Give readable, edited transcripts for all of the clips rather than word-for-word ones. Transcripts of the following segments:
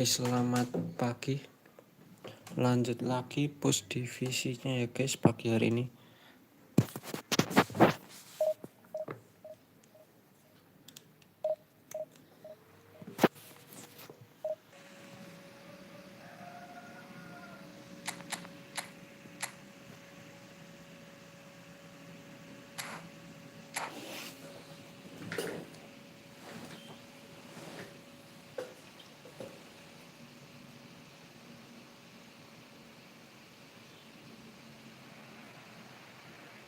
Selamat pagi. Lanjut lagi push divisinya ya guys pagi hari ini.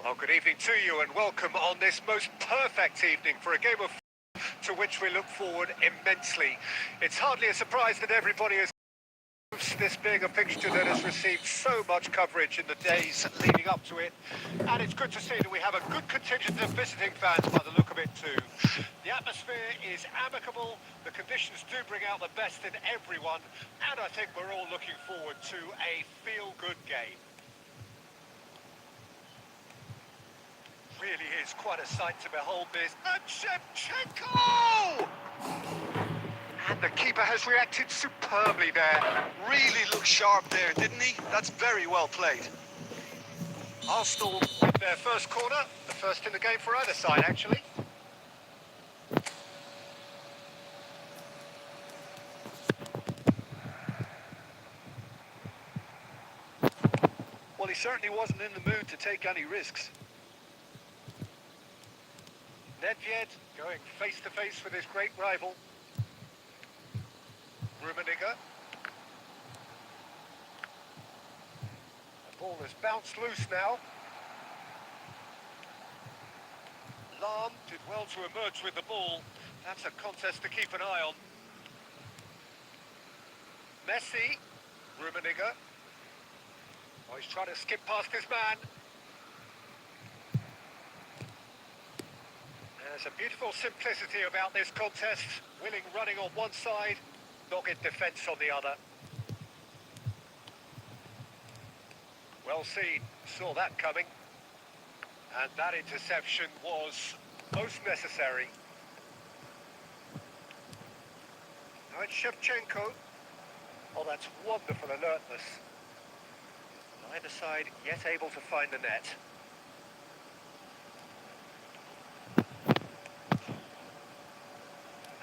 Well, good evening to you and welcome on this most perfect evening for a game of to which we look forward immensely. It's hardly a surprise that everybody is this being a fixture that has received so much coverage in the days leading up to it, and it's good to see that we have a good contingent of visiting fans by the look of it too. The atmosphere is amicable, the conditions do bring out the best in everyone, and I think we're all looking forward to a feel-good game. Really is quite a sight to behold this. And Shevchenko! And the keeper has reacted superbly there. Really looked sharp there, didn't he? That's very well played. Arsenal with their first corner, the first in the game for either side actually. Well, he certainly wasn't in the mood to take any risks. Nedved going face-to-face with his great rival. Rummenigge. The ball has bounced loose now. Lahm did well to emerge with the ball. That's a contest to keep an eye on. Messi. Rummenigge. Oh, he's trying to skip past his man. There's a beautiful simplicity about this contest. Willing running on one side, dogged defence on the other. Well seen, saw that coming. And that interception was most necessary. Now it's Shevchenko. Oh, that's wonderful alertness. Neither side yet able to find the net.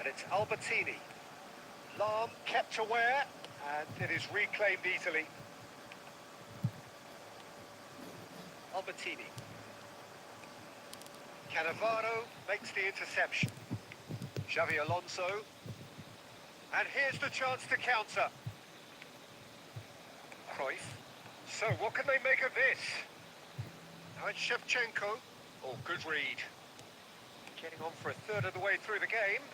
And it's Albertini. Lahm kept aware, and it is reclaimed easily. Albertini. Cannavaro makes the interception. Xavi Alonso. And here's the chance to counter. Cruyff. So what can they make of this? Now it's Shevchenko. Oh, good read. Getting on for a third of the way through the game.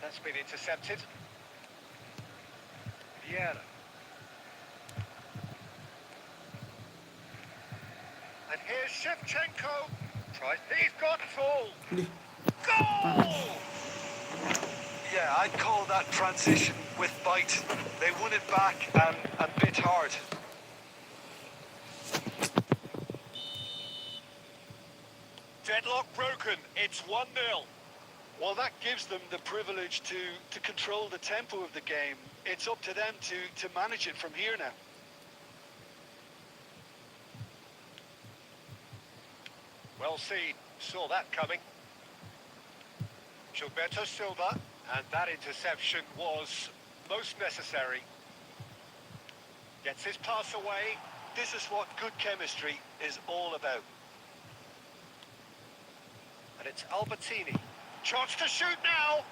That's been intercepted. Vieira. And here's Shevchenko. Tries. He's got full. Goal! Yeah, I'd call that transition with bite. They won it back and a bit hard. Deadlock broken. It's 1-0. Well, that gives them the privilege to control the tempo of the game. It's up to them to manage it from here now. Well seen. Saw that coming. Gilberto Silva. And that interception was most necessary. Gets his pass away. This is what good chemistry is all about. And it's Albertini. Chance to shoot now.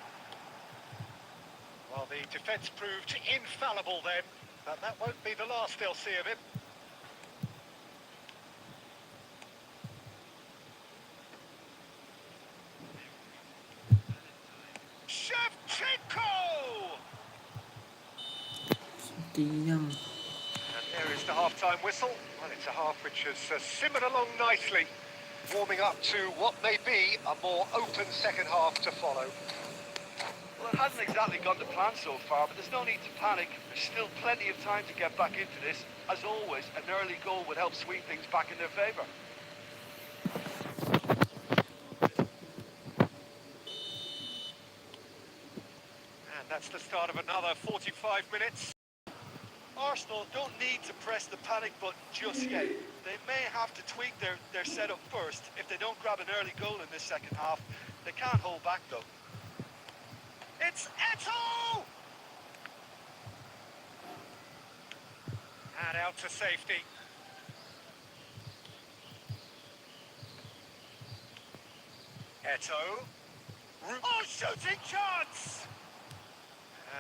Well, the defence proved infallible then, but that won't be the last they'll see of him. Shevchenko! Tiang. And there is the half-time whistle. Well, it's a half which has simmered along nicely, warming up to what may be a more open second half to follow. Well, it hasn't exactly gone to plan so far, but there's no need to panic. There's still plenty of time to get back into this. As always, an early goal would help swing things back in their favour. That's the start of another 45 minutes. Arsenal don't need to press the panic button just yet. They may have to tweak their setup first if they don't grab an early goal in this second half. They can't hold back though. It's Eto'o! And out to safety. Eto'o. Oh, shooting chance!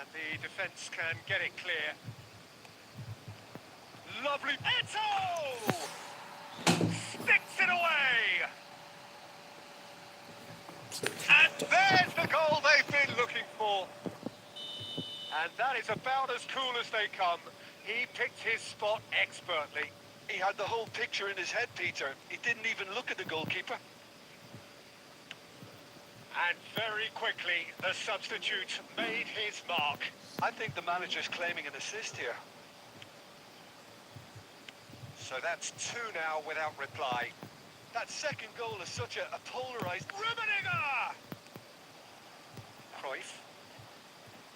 And the defence can get it clear. Lovely. Eto'o! Sticks it away! And there's the goal they've been looking for. And that is about as cool as they come. He picked his spot expertly. He had the whole picture in his head, Peter. He didn't even look at the goalkeeper. And very quickly, the substitute made his mark. I think the manager's claiming an assist here. So that's two now without reply. That second goal is such a polarised... Rummenigge! Cruyff.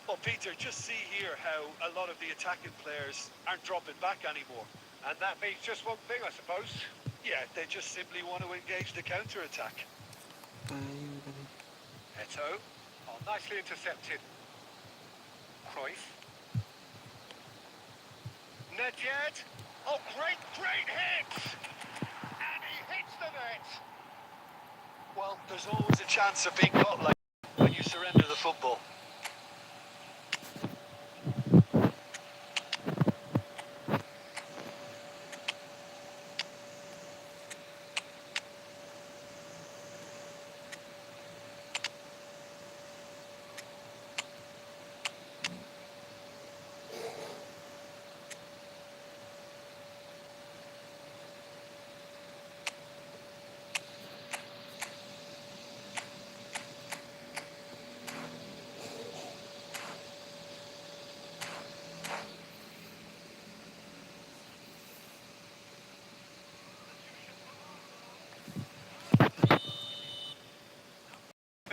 Well, Peter, just see here how a lot of the attacking players aren't dropping back anymore. And that means just one thing, I suppose. Yeah, they just simply want to engage the counter-attack. Eto'o. Oh, nicely intercepted. Cruyff. Nedved. Oh, great hit! And he hits the net. Well, there's always a chance of being caught like when you surrender the football.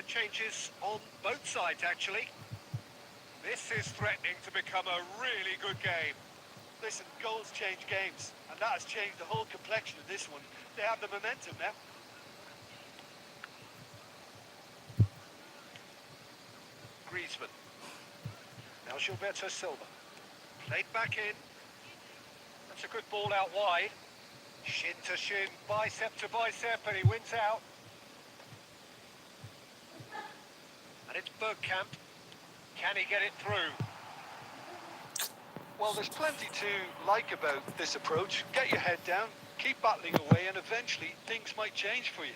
Changes on both sides, actually. This is threatening to become a really good game. Listen, goals change games, and that has changed the whole complexion of this one. They have the momentum now. Griezmann. Now Gilberto Silva. Played back in. That's a good ball out wide. Shin to shin, bicep to bicep, and he wins out. And it's Bergkamp. Can he get it through? Well, there's plenty to like about this approach. Get your head down, keep battling away, and eventually things might change for you.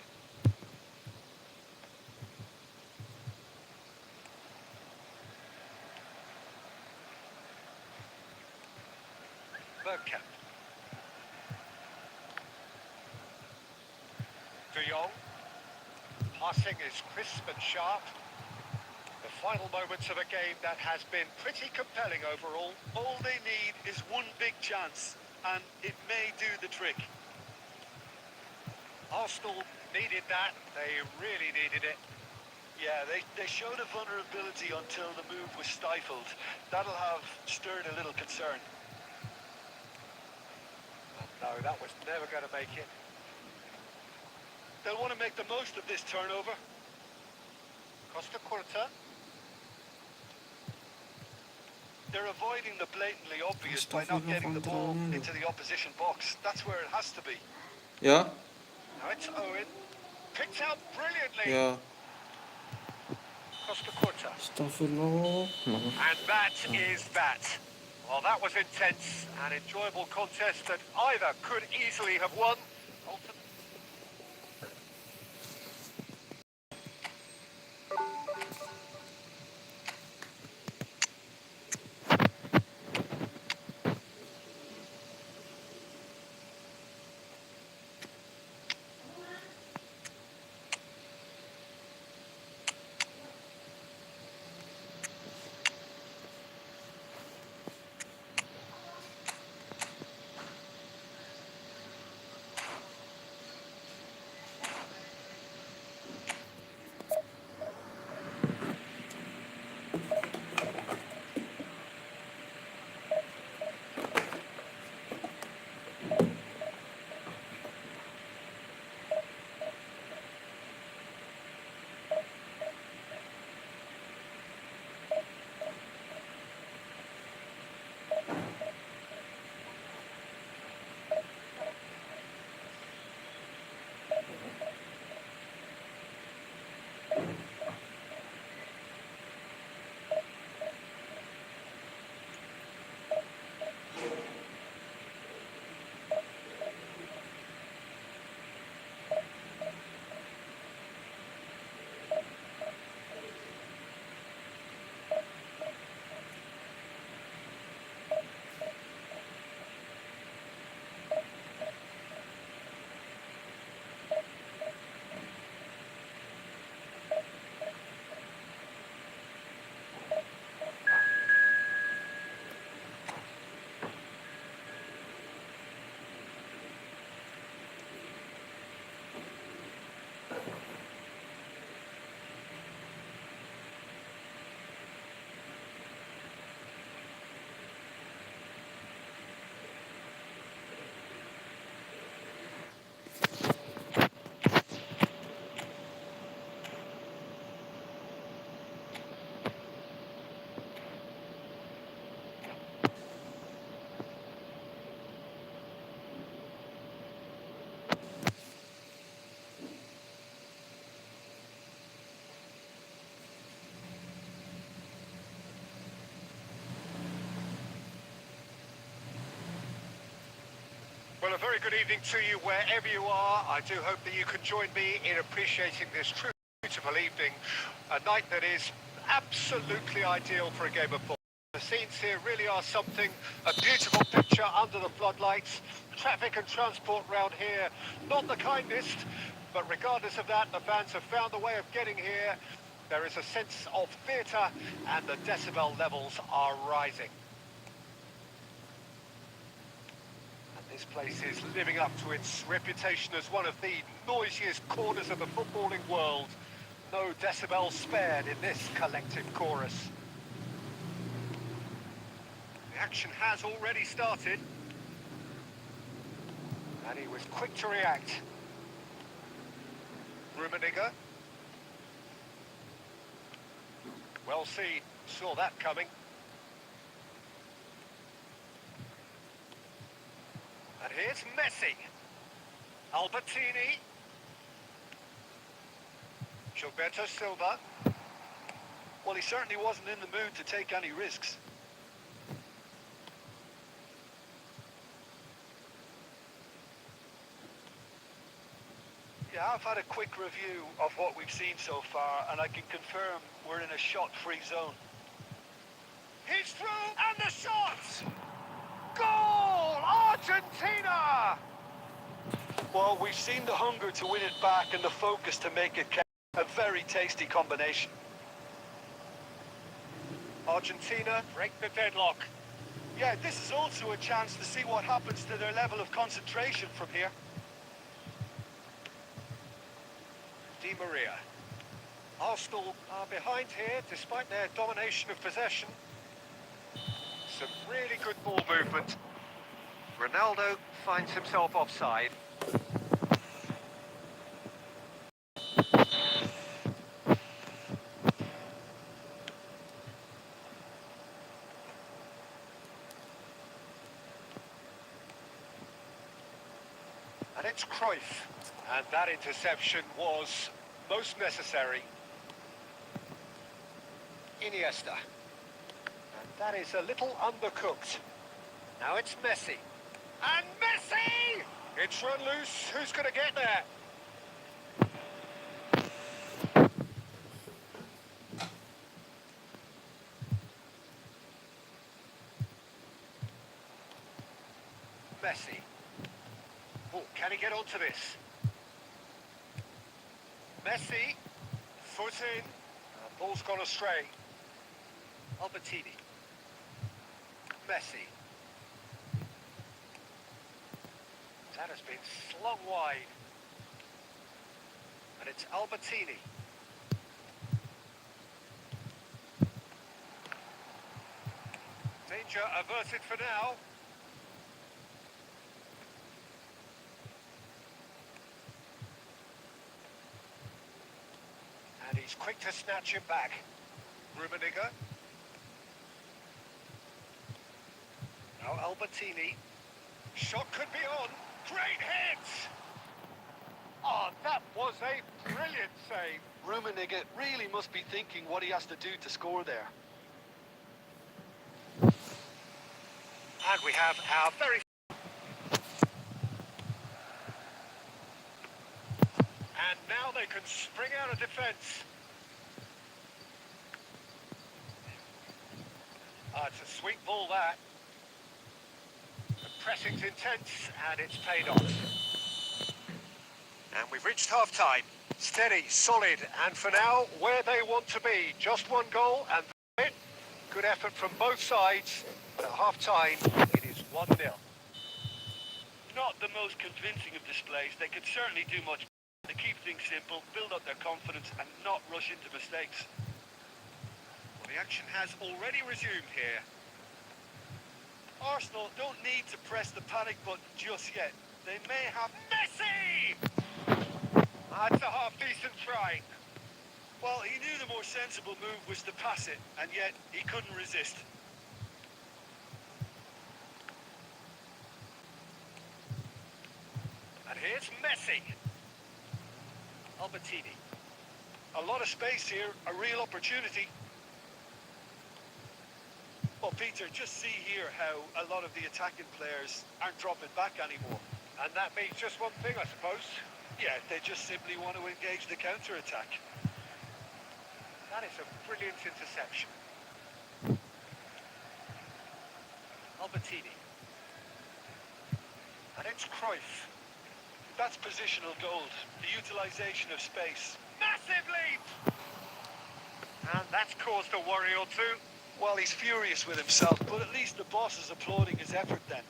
Bergkamp. De Jong. Passing is crisp and sharp. The final moments of a game that has been pretty compelling overall. All they need is one big chance, and it may do the trick. Arsenal needed that. They really needed it. Yeah, they showed a vulnerability until the move was stifled. That'll have stirred a little concern. No, that was never going to make it. They'll want to make the most of this turnover. Costa Curta. They're avoiding the blatantly obvious by not getting the ball into the opposition box. That's where it has to be. Ja? Now it's Owen. Picked out brilliantly. Ja. Costa Curta. Astagfirullah. And that is that. Well, that was intense, an enjoyable contest that either could easily have won. Well, a very good evening to you wherever you are. I do hope that you can join me in appreciating this truly beautiful evening, a night that is absolutely ideal for a game of ball. The scenes here really are something, a beautiful picture under the floodlights. Traffic and transport round here, not the kindest, but regardless of that, the fans have found a way of getting here. There is a sense of theatre and the decibel levels are rising. This place is living up to its reputation as one of the noisiest corners of the footballing world. No decibel spared in this collective chorus. The action has already started. And he was quick to react. Rummenigge. Well seen, saw that coming. And here's Messi. Albertini. Gilberto Silva. Well, he certainly wasn't in the mood to take any risks. Yeah, I've had a quick review of what we've seen so far, and I can confirm we're in a shot-free zone. He's through, and the shot! Goal! Argentina! Well, we've seen the hunger to win it back and the focus to make it count. A very tasty combination. Argentina break the deadlock. Yeah, this is also a chance to see what happens to their level of concentration from here. Di Maria. Arsenal are behind here despite their domination of possession. Some really good ball movement. Ronaldo finds himself offside. And it's Cruyff. And that interception was most necessary. Iniesta. And that is a little undercooked. Now it's Messi. And Messi! It's run loose. Who's going to get there? Messi. Oh, can he get onto this? Messi. Foot in. Ball's gone astray. Albertini. Messi. That has been slung wide. And it's Albertini. Danger averted for now. And he's quick to snatch him back. Rummenigge. Now Albertini. Shot could be on. Great hit! Oh, that was a brilliant save. Rummenigge really must be thinking what he has to do to score there. And we have our very... And now they can spring out of defence. It's a sweet ball, that. The pressing's intense, and it's paid off. And we've reached half-time. Steady, solid, and for now, where they want to be. Just one goal, and that's it. Good effort from both sides, but at half-time, it is 1-0. Not the most convincing of displays. They could certainly do much to keep things simple, build up their confidence, and not rush into mistakes. Well, the action has already resumed here. Arsenal don't need to press the panic button just yet. They may have... Messi! That's a half-decent try. Well, he knew the more sensible move was to pass it, and yet he couldn't resist. And here's Messi. Albertini. A lot of space here, a real opportunity. Well, Peter, just see here how a lot of the attacking players aren't dropping back anymore. And that means just one thing, I suppose. Yeah, they just simply want to engage the counter-attack. That is a brilliant interception. Albertini. And it's Cruyff. That's positional gold, the utilisation of space. Massive leap! And that's caused a worry or two. Well, he's furious with himself, but at least the boss is applauding his effort then.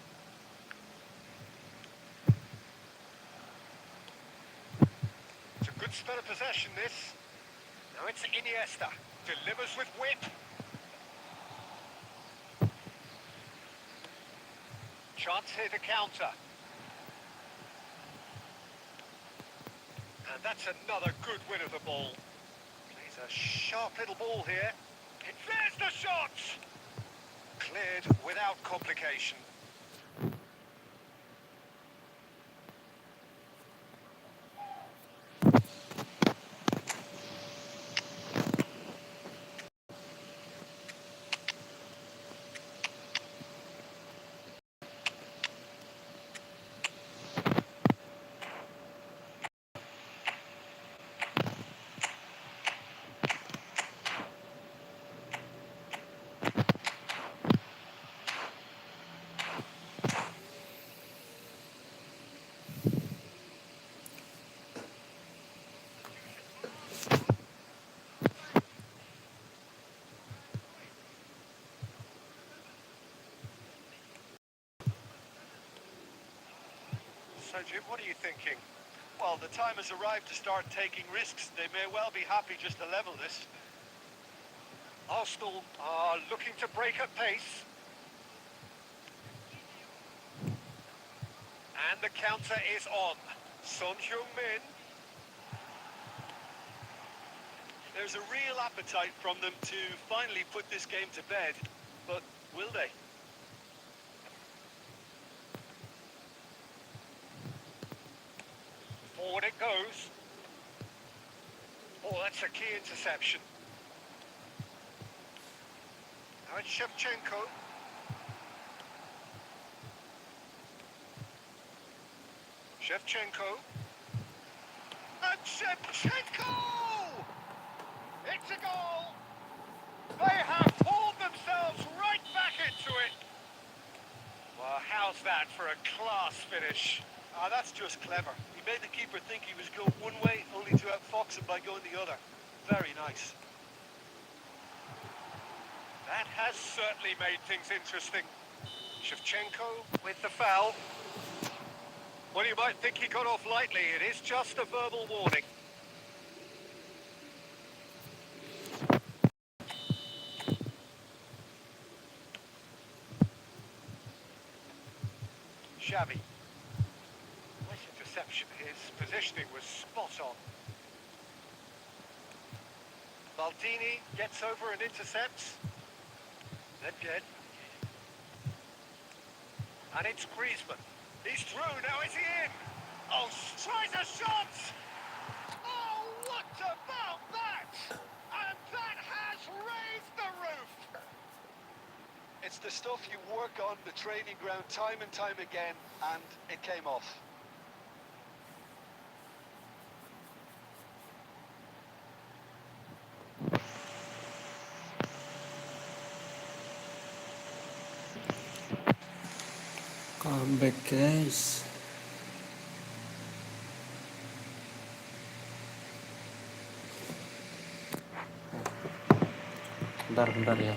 It's a good spell of possession, this. Now it's Iniesta. Delivers with whip. Chance here to counter. And that's another good win of the ball. Plays a sharp little ball here. There's the shot! Cleared without complication. So, Jim, what are you thinking? Well, the time has arrived to start taking risks. They may well be happy just to level this. Arsenal are looking to break at pace. And the counter is on. Son Heung-min. There's a real appetite from them to finally put this game to bed, but will they? Forward it goes. Oh, that's a key interception. Now it's Shevchenko. Shevchenko. And Shevchenko! It's a goal! They have pulled themselves right back into it. Well, how's that for a class finish? That's just clever. He made the keeper think he was going one way, only to outfox him by going the other. Very nice. That has certainly made things interesting. Shevchenko with the foul. Well, you might think he got off lightly. It is just a verbal warning. Xavi. Nice interception. His positioning was spot on. Maldini gets over and intercepts. Nedved. And it's Griezmann. He's through, now is he in? Oh, tries a shot! Oh, what about that? And that has raised the roof! It's the stuff you work on the training ground time and time again, and it came off. Come back, guys. Bentar ya.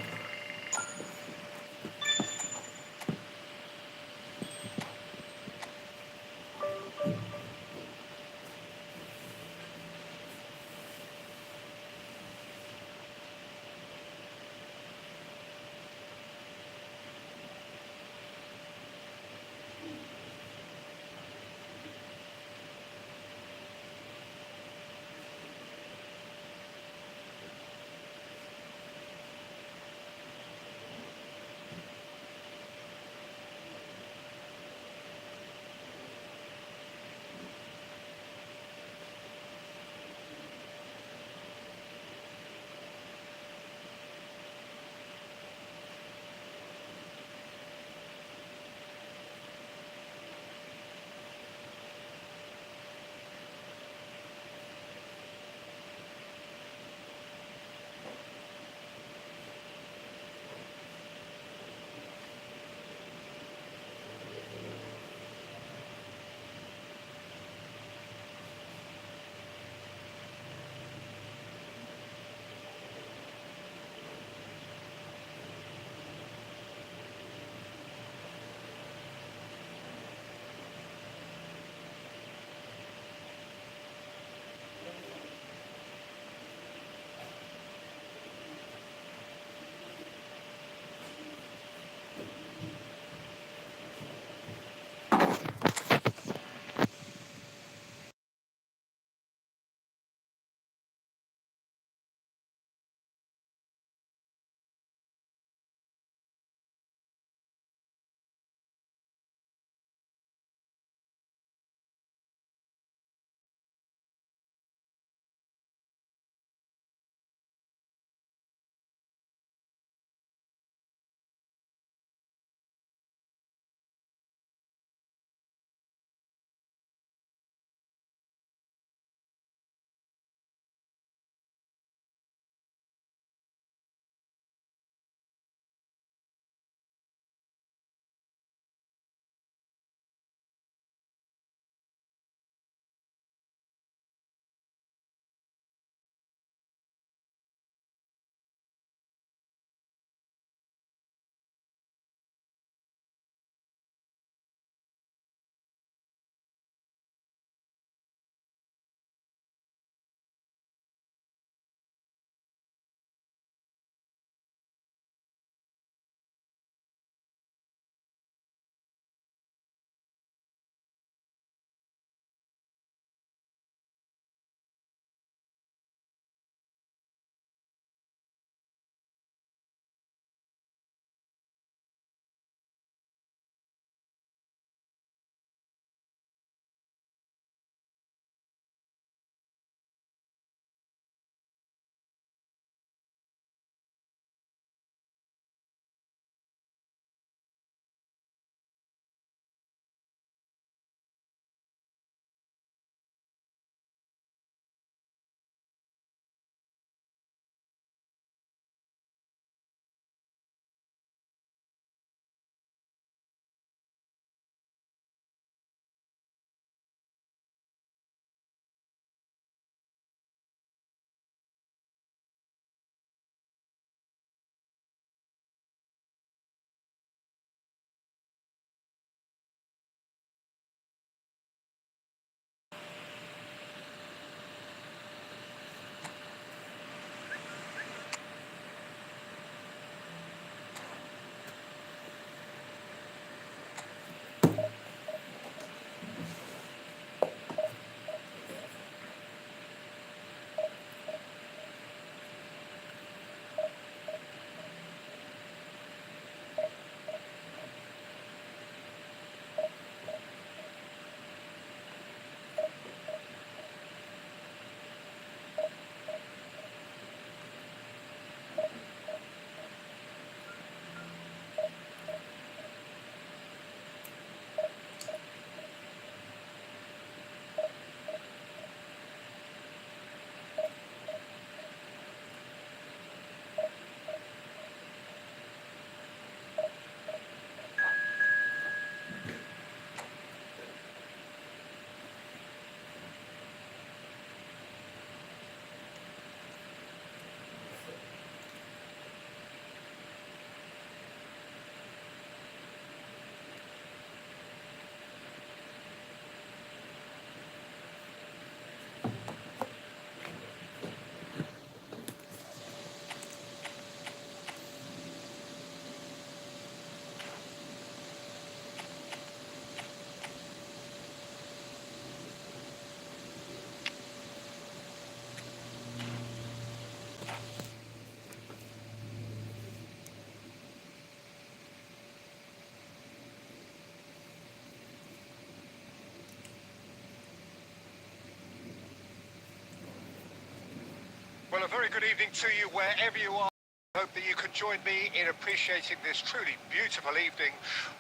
Well, a very good evening to you wherever you are. I hope that you can join me in appreciating this truly beautiful evening.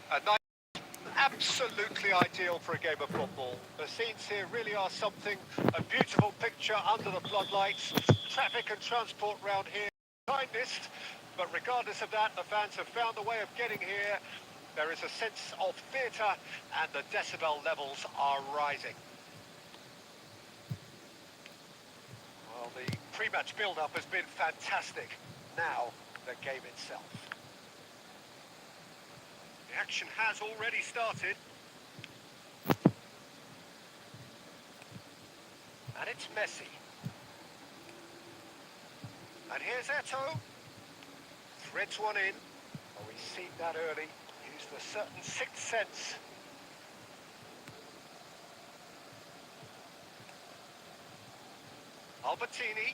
A night absolutely ideal for a game of football. The scenes here really are something. A beautiful picture under the floodlights. Traffic and transport round here, kindest. But regardless of that, the fans have found a way of getting here. There is a sense of theatre and the decibel levels are rising. Well, the pre-match build-up has been fantastic. Now, the game itself. The action has already started. And it's Messi. And here's Eto'o. Threads one in. Oh, he's seen that early. Used a certain sixth sense. Albertini.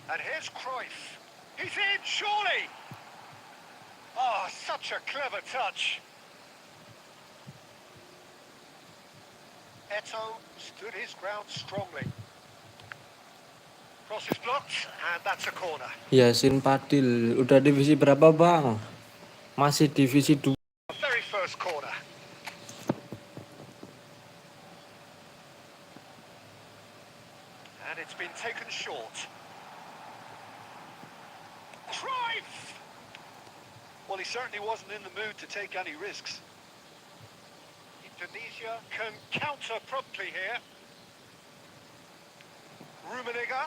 And here's Cruyff. He's in, surely! Oh, such a clever touch. Eto'o stood his ground strongly. Cross is blocked, and that's a corner. Yasin Padil, udah divisi berapa bang? Masih divisi 2. Very first corner. And it's been taken short. Cruyff! Well, he certainly wasn't in the mood to take any risks. Indonesia can counter promptly here. Rummenigge.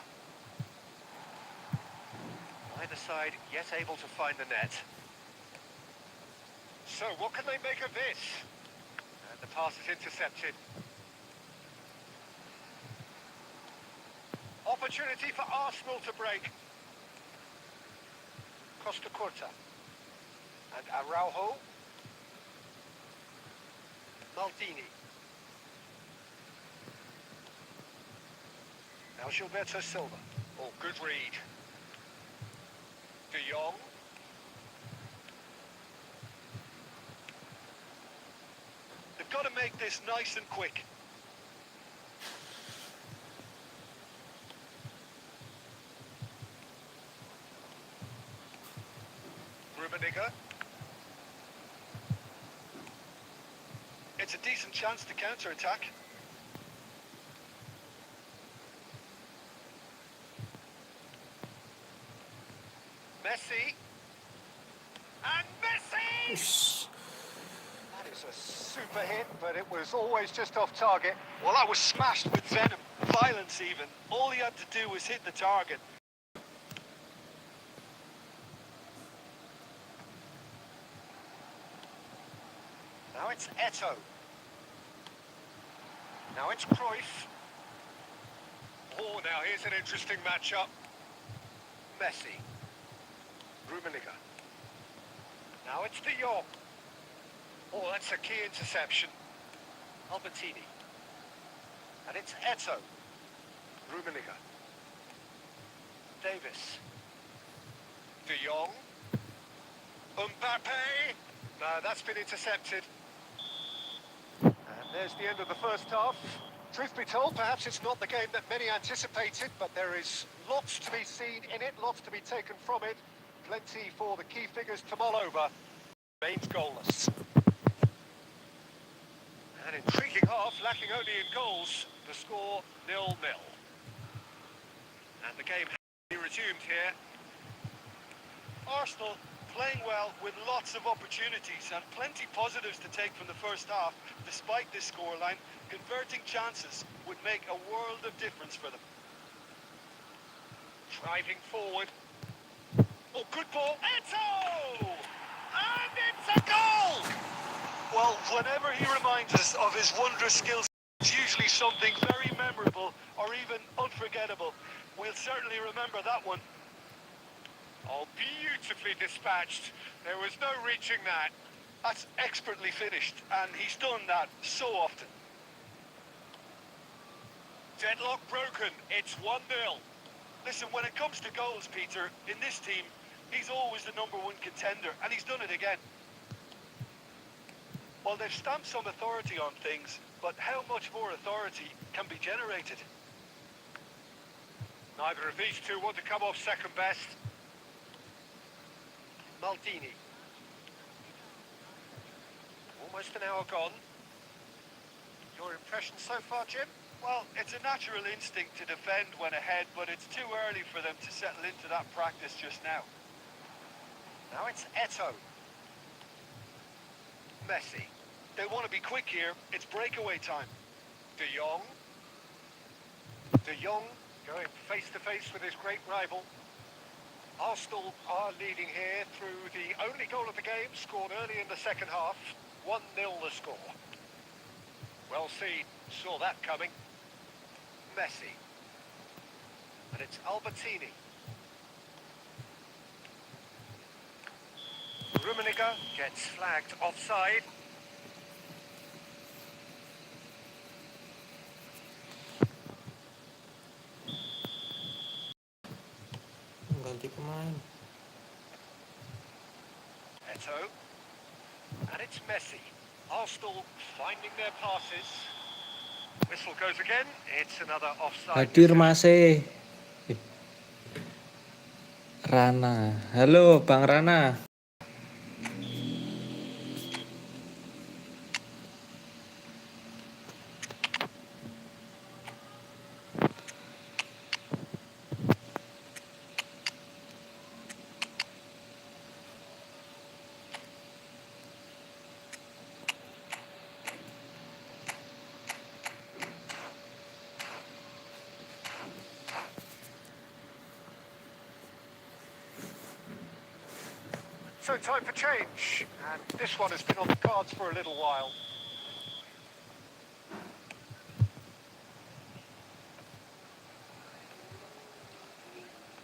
Either side yet able to find the net. So what can they make of this? And the pass is intercepted. Opportunity for Arsenal to break. Costa Curta. And Araujo. Maldini. Now Gilberto Silva. Oh, good read. De Jong. They've got to make this nice and quick. Rummenigge. It's a decent chance to counter-attack. Messi. And Messi! That is a super hit, but it was always just off target. Well, that was smashed with venom, violence even. All he had to do was hit the target. Now it's Eto'o. Now it's Cruyff. Oh, now here's an interesting matchup. Messi. Rummenigge. Now it's De Jong. Oh, that's a key interception. Albertini. And it's Eto'o. Rummenigge. Davis. De Jong. Mbappe. No, that's been intercepted. And there's the end of the first half. Truth be told, perhaps it's not the game that many anticipated, but there is lots to be seen in it, lots to be taken from it. Plenty for the key figures to mull over. Remains goalless. An intriguing half, lacking only in goals. The score 0-0. And the game has been resumed here. Arsenal playing well with lots of opportunities and plenty positives to take from the first half. Despite this scoreline, converting chances would make a world of difference for them. Driving forward. Oh, good ball. Eto'o! And it's a goal! Well, whenever he reminds us of his wondrous skills, it's usually something very memorable or even unforgettable. We'll certainly remember that one. Oh, beautifully dispatched. There was no reaching that. That's expertly finished, and he's done that so often. Deadlock broken. It's 1-0. Listen, when it comes to goals, Peter, in this team, he's always the #1 contender, and he's done it again. While they've stamped some authority on things, but how much more authority can be generated? Neither of these two want to come off second best. Maldini. Almost an hour gone. Your impression so far, Jim? Well, it's a natural instinct to defend when ahead, but it's too early for them to settle into that practice just now. Now it's Eto'o. Messi. They want to be quick here. It's breakaway time. De Jong. De Jong going face-to-face with his great rival. Arsenal are leading here through the only goal of the game, scored early in the second half. 1-0 the score. Well seen, saw that coming. Messi. And it's Albertini. Rummenigge gets flagged offside. Ganti pemain. Eto'o. And it's Messi. Arsenal finding their passes. Whistle goes again. It's another offside. Hadir masih Rana. Halo Bang Rana. So time for change. And this one has been on the cards for a little while.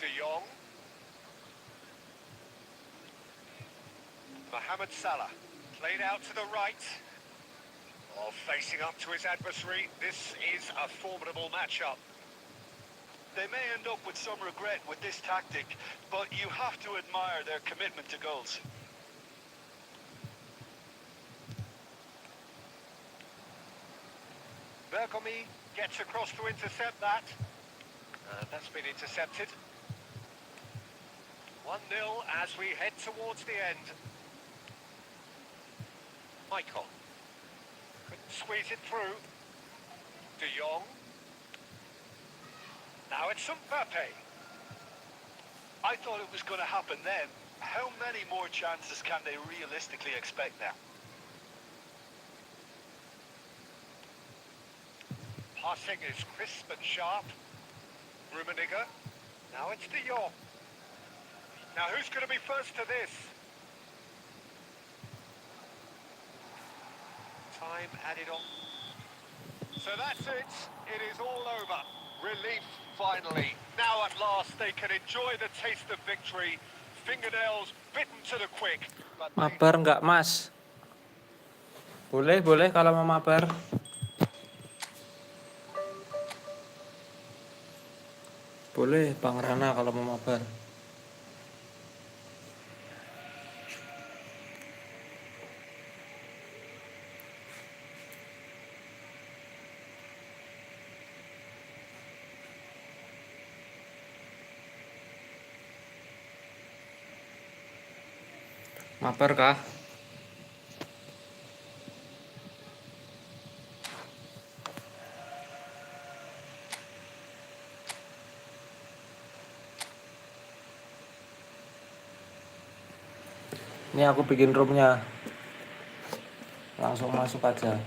De Jong. Mohamed Salah. Played out to the right. Oh, facing up to his adversary. This is a formidable matchup. They may end up with some regret with this tactic, but you have to admire their commitment to goals. Bergomi gets across to intercept that. That's been intercepted. 1-0 as we head towards the end. Michael. Couldn't squeeze it through. De Jong. Now it's Mbappe. I thought it was going to happen then. How many more chances can they realistically expect now? Passing is crisp and sharp. Rummenigge. Now it's De Jong. Now who's going to be first to this? Time added on. So that's it. It is all over. Relief finally. Now at last they can enjoy the taste of victory. Fingernails bitten to the quick. But Mabar nggak Mas? Boleh kalau mau mabar. Boleh Bang Rana kalau mau mabar. Mabar kah? Ini aku bikin roomnya. Langsung masuk aja.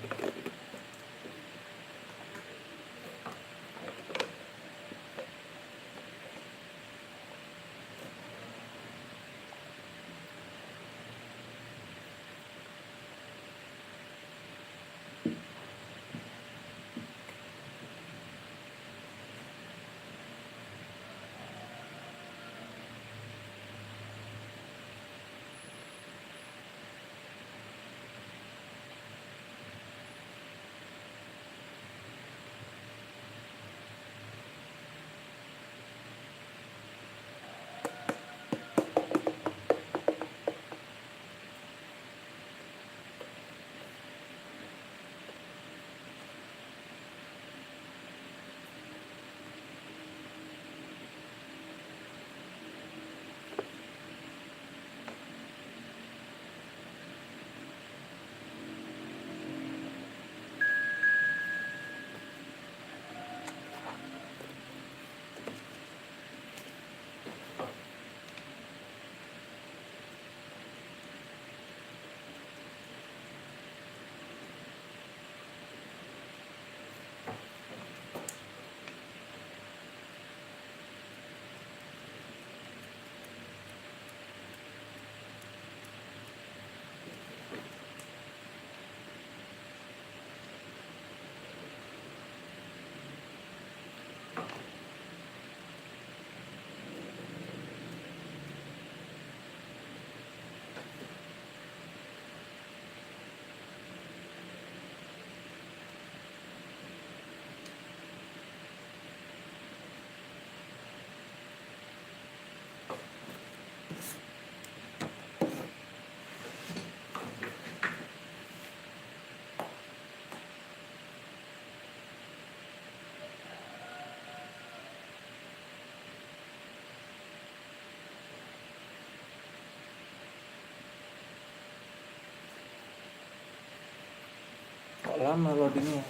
lama loadingnya.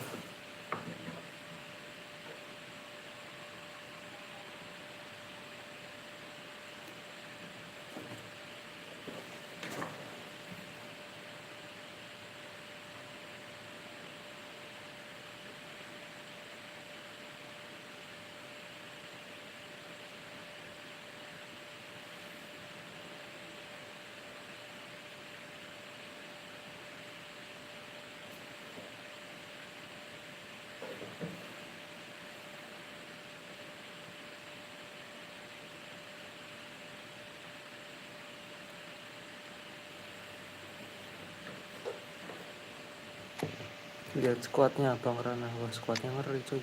Lihat squadnya Bang Rana. Wah, squadnya ngeri cuy.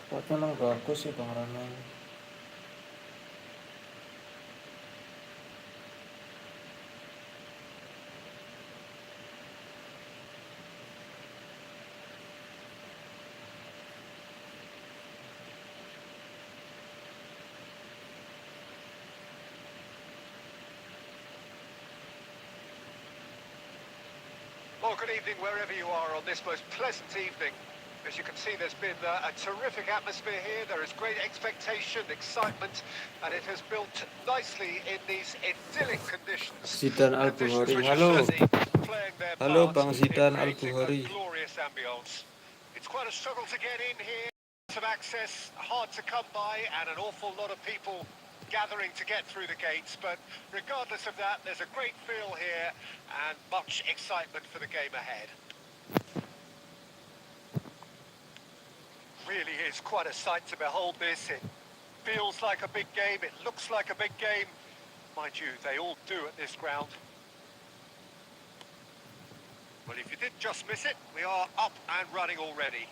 Squadnya emang bagus sih Bang Rana. Well, good evening wherever you are on this most pleasant evening. As you can see, there's been a terrific atmosphere here. There is great expectation, excitement, and it has built nicely in these idyllic conditions. Zidan Conditions Al-Bukhari. which are Halo. certainly playing their Halo part Bang in Zidan creating a Al-Bukhari. glorious ambience. It's quite a struggle to get in here. Of access, hard to come by, and an awful lot of people gathering to get through the gates, but regardless of that, there's a great feel here and much excitement for the game ahead. Really is quite a sight to behold this. It feels like a big game, it looks like a big game. Mind you, they all do at this ground. Well, if you did just miss it, we are up and running already.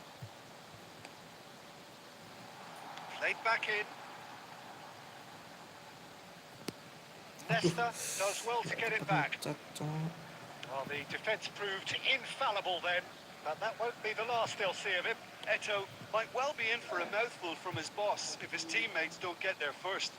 Played back in. Nesta does well to get it back. Well, the defence proved infallible then, but that won't be the last they'll see of him. Eto might well be in for a mouthful from his boss if his teammates don't get there first.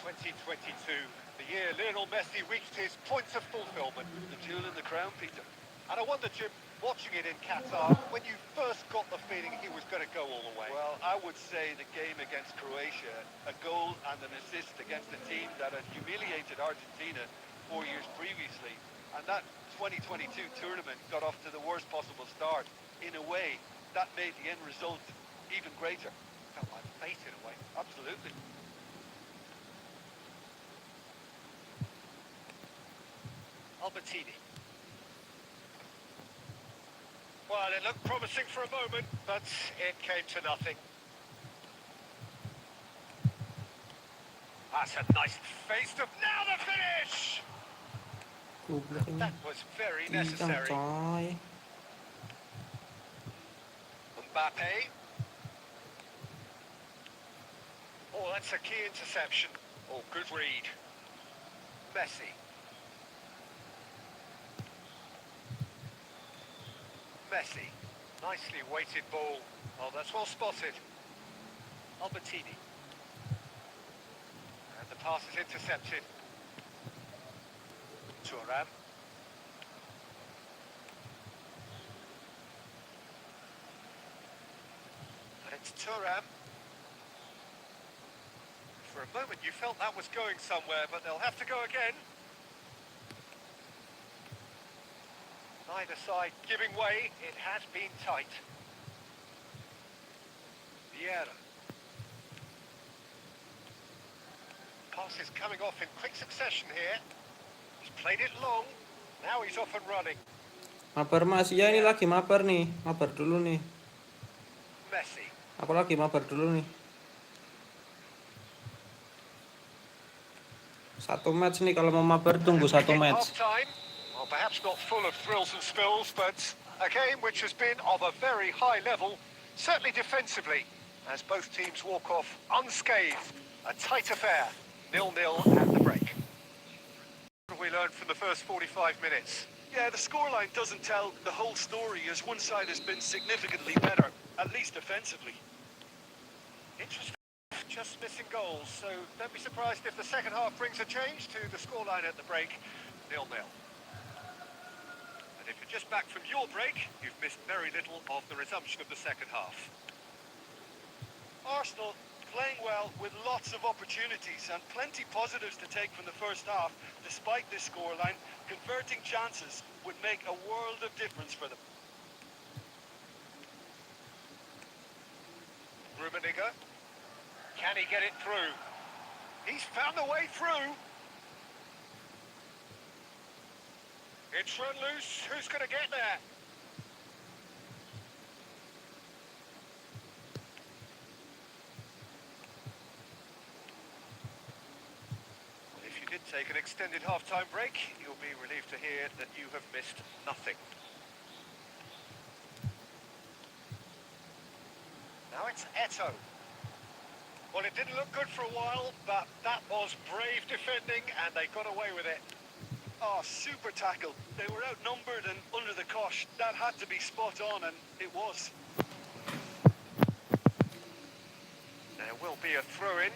2022, the year Lionel Messi reached his point of fulfilment. The jewel in the crown, Peter. And I wonder, Jim, watching it in Qatar, when you first got the feeling he was going to go all the way? Well, I would say the game against Croatia, a goal and an assist against a team that had humiliated Argentina 4 years previously. And that 2022 tournament got off to the worst possible start. In a way, that made the end result even greater. Felt like fate in a way. Absolutely. Albertini. Well, it looked promising for a moment, but it came to nothing. That's a nice face to... Now the finish! That was very necessary. Mbappe. Oh, that's a key interception. Oh, good read. Messi. Messi. Nicely weighted ball. Oh, that's well spotted. Albertini. And the pass is intercepted. Thuram. And it's Thuram. For a moment you felt that was going somewhere, but they'll have to go again. Neither side giving way, it has been tight. Vieira. Pass is coming off in quick succession here. He's played it long, now he's off and running. Mabar Mas, ya ini lagi mabar nih. Mabar dulu nih. Messi. Aku lagi mabar dulu nih. 1 match nih, kalau mau mabar tunggu 1 match. Well, perhaps not full of thrills and spills, but a game which has been of a very high level, certainly defensively, as both teams walk off unscathed. A tight affair, 0-0 at the break. What have we learned from the first 45 minutes? Yeah, the scoreline doesn't tell the whole story, as one side has been significantly better, at least defensively. Interesting, just missing goals, so don't be surprised if the second half brings a change to the scoreline at the break, 0-0. And if you're just back from your break, you've missed very little of the resumption of the second half. Arsenal playing well with lots of opportunities and plenty positives to take from the first half. Despite this scoreline, converting chances would make a world of difference for them. Rummenigge, can he get it through? He's found the way through. It's run loose, who's going to get there? If you did take an extended half-time break, you'll be relieved to hear that you have missed nothing. Now it's Eto'o. Well, it didn't look good for a while, but that was brave defending, and they got away with it. Oh, super tackle. They were outnumbered and under the cosh. That had to be spot on, and it was. There will be a throw-in.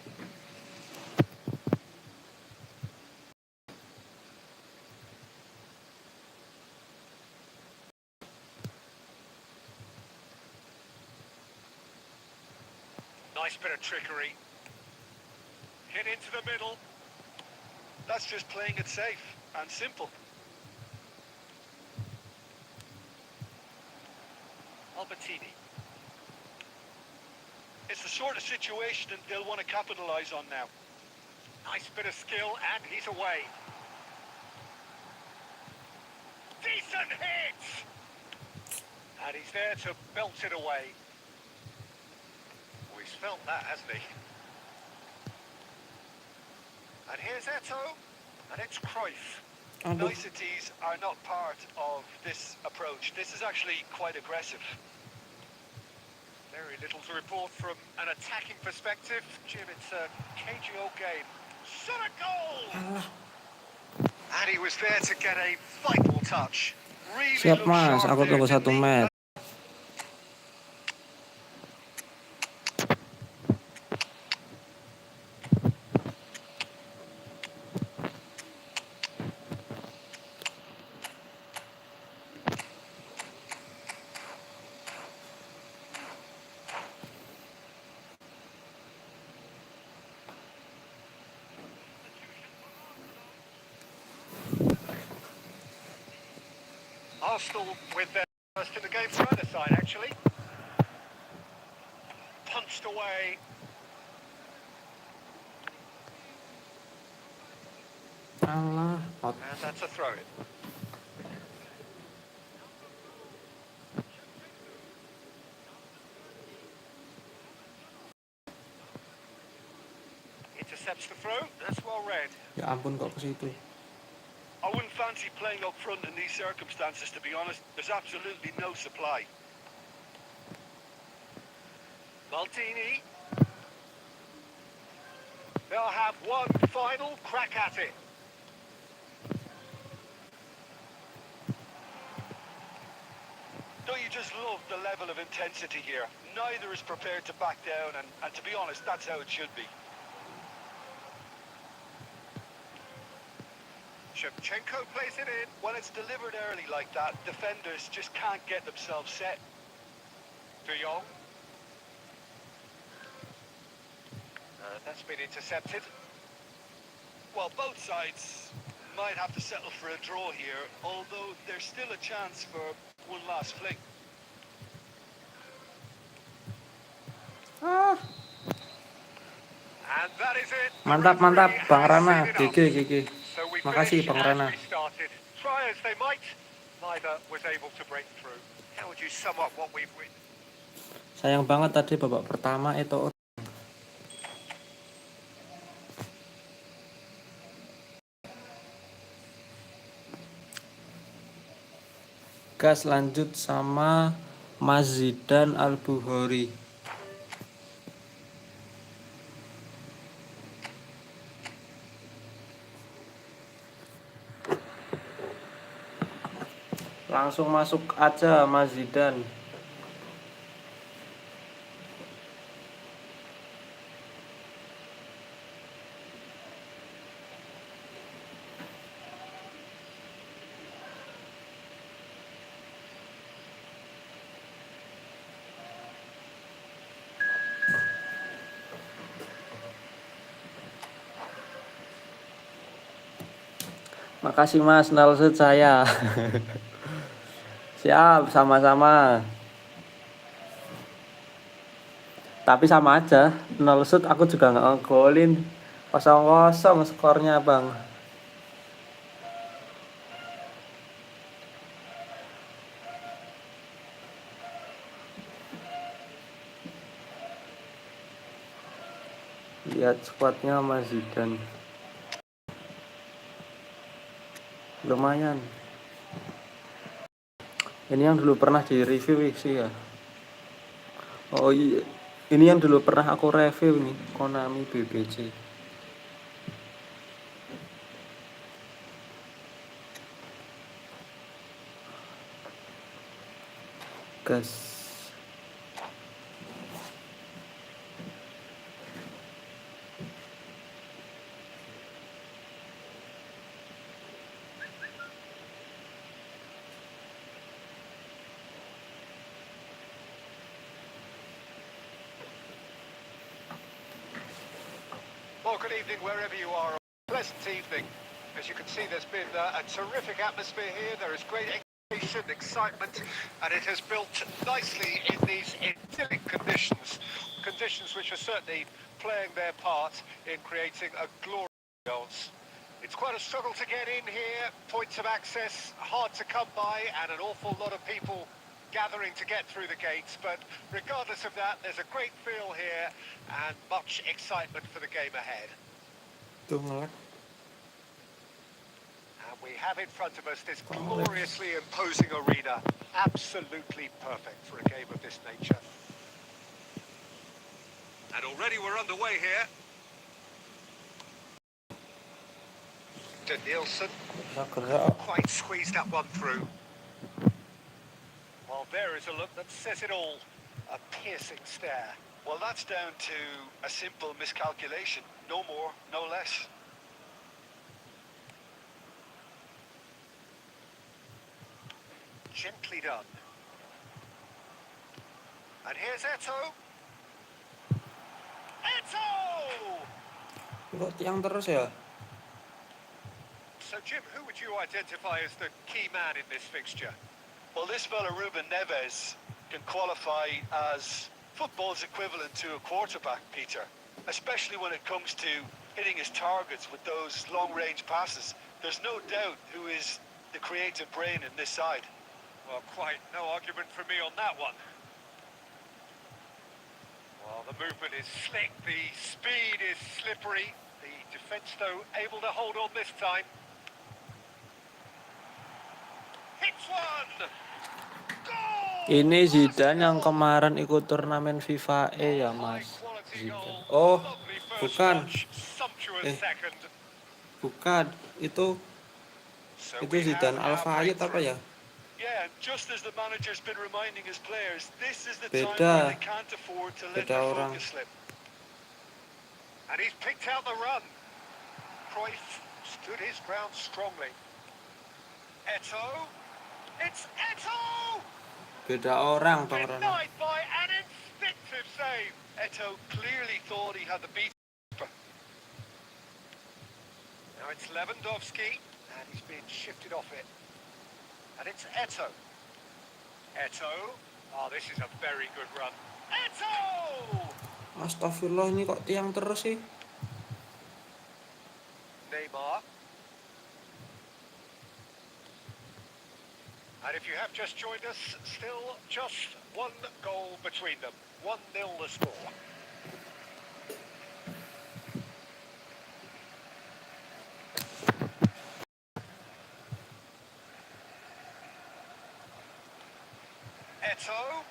Nice bit of trickery. Hit into the middle. That's just playing it safe and simple. Albertini. It's the sort of situation that they'll want to capitalise on now. Nice bit of skill, and he's away. Decent hit! And he's there to belt it away. Well, he's felt that, hasn't he? And here's Eto'o, and it's Cruyff. Aduh. Niceties are not part of this approach. This is actually quite aggressive. Very little to report from an attacking perspective. Jim, it's a cagey old game. Shot a goal! And he was there to get a vital touch. Really Siap looked mas, sharp aku there, tunggu didn't 1 he? menit. Arsenal with their first in the game for either side, actually. Punched away. Alah, out. And that's a throw-in. Intercepts the throw. That's well read. Ya ampun kok ke situ. I wouldn't fancy playing up front in these circumstances, to be honest. There's absolutely no supply. Maldini. They'll have one final crack at it. Don't you just love the level of intensity here? Neither is prepared to back down, and to be honest, that's how it should be. Shevchenko plays it in. When it's delivered early like that, defenders just can't get themselves set. De Jong. That's been intercepted. Well, both sides might have to settle for a draw here, although there's still a chance for one last fling. Ah, And that is it. The mantap referee Bang has Rana, seen enough. GG. So we Makasih finish Bang as Rana. we started. Try as they might, neither was able to break through. How would you sum up what we've witnessed? Sayang banget tadi babak pertama itu. Gas lanjut sama Mazidan Al-Bukhari. Langsung masuk aja Mazidan. Makasih Mas, nalsut saya. Siap, sama-sama. Tapi sama aja, nalsut aku juga nggak ngegolin. 0-0 skornya bang. Lihat squadnya Mas Zidane. Lumayan. Ini yang dulu pernah di review sih ya. Oh iya, ini yang dulu pernah aku review nih, Konami BBC. Gas. Well, good evening wherever you are. Pleasant evening. As you can see, there's been a terrific atmosphere here. There is great excitation, excitement, and it has built nicely in these idyllic conditions. Conditions which are certainly playing their part in creating a glorious goals. It's quite a struggle to get in here. Points of access hard to come by, and an awful lot of people gathering to get through the gates, but regardless of that, there's a great feel here and much excitement for the game ahead. And we have in front of us this gloriously imposing arena, absolutely perfect for a game of this nature. And already we're underway here. To Nielsen, quite squeezed that one through. Well, there is a look that says it all. A piercing stare. Well, that's down to a simple miscalculation. No more, no less. Gently done. And here's Eto. Eto! Kok tiang terus ya? So, Jim, who would you identify as the key man in this fixture? Well, this fella, Ruben Neves, can qualify as football's equivalent to a quarterback, Peter, especially when it comes to hitting his targets with those long-range passes. There's no doubt who is the creative brain in this side. Well, quite no argument for me on that one. Well, the movement is slick, the speed is slippery. The defence, though, able to hold on this time. Hits one! Goal! Ini Zidane yang kemarin ikut turnamen FIFA ya Mas Zidane. Oh, bukan. Bukan. Itu Zidane Al-Fayed apa ya? Yeah, just as the manager's been reminding his players, this is the time Beda. when they can't afford to let Beda their orang. focus slip. And he's picked out the run. Cruyff stood his ground strongly. Eto. It's Eto! Beda orang Bang Rono. Denied by an instinctive save. Eto clearly thought he had the beat. Now it's Lewandowski, and he's been shifted off it. And it's Eto. Eto. Oh, this is a very good run. Eto! Astagfirullah, ini kok tiang terus sih? Neymar. And if you have just joined us, still just one goal between them. 1-0 the score. Eto.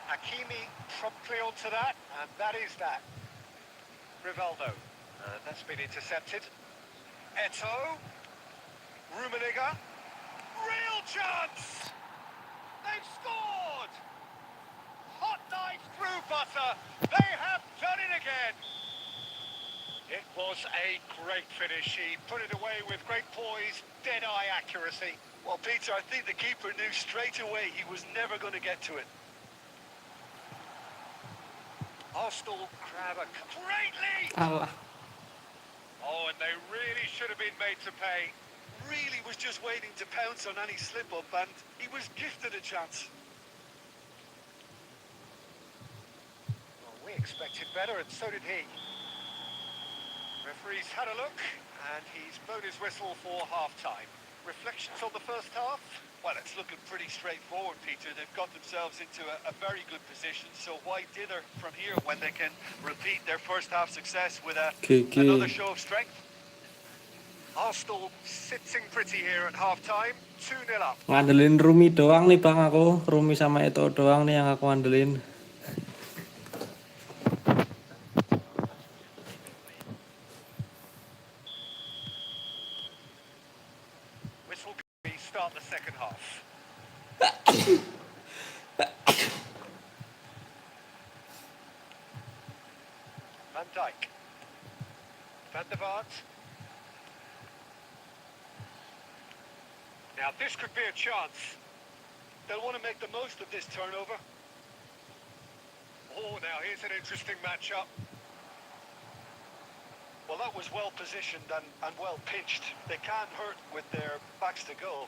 Hakimi promptly onto that, and that is that. Rivaldo. That's been intercepted. Eto. Rummenigge. Real chance! They've scored! Hot knife through butter. They have done it again. It was a great finish. He put it away with great poise, dead-eye accuracy. Well, Peter, I think the keeper knew straight away he was never going to get to it. Arsenal grab a great lead. Allah. Oh, and they really should have been made to pay. really was just waiting to pounce on any slip-up, and he was gifted a chance. Well, we expected better, and so did he. Referee's had a look, and he's blown his whistle for half-time. Reflections on the first half? Well, it's looking pretty straightforward, Peter. They've got themselves into a very good position, so why dither from here when they can repeat their first half success with another show of strength? Arsenal sitting pretty here at half-time, 2-0 up. Ngandelin Rumi doang nih bang aku. Rumi sama Eto'o doang nih yang aku andelin. Whistle be start the second half. Van Dijk. Van der Vaart. Now this could be a chance. They'll want to make the most of this turnover. Oh, now here's an interesting matchup. Well, that was well positioned and well pinched. They can't hurt with their backs to goal.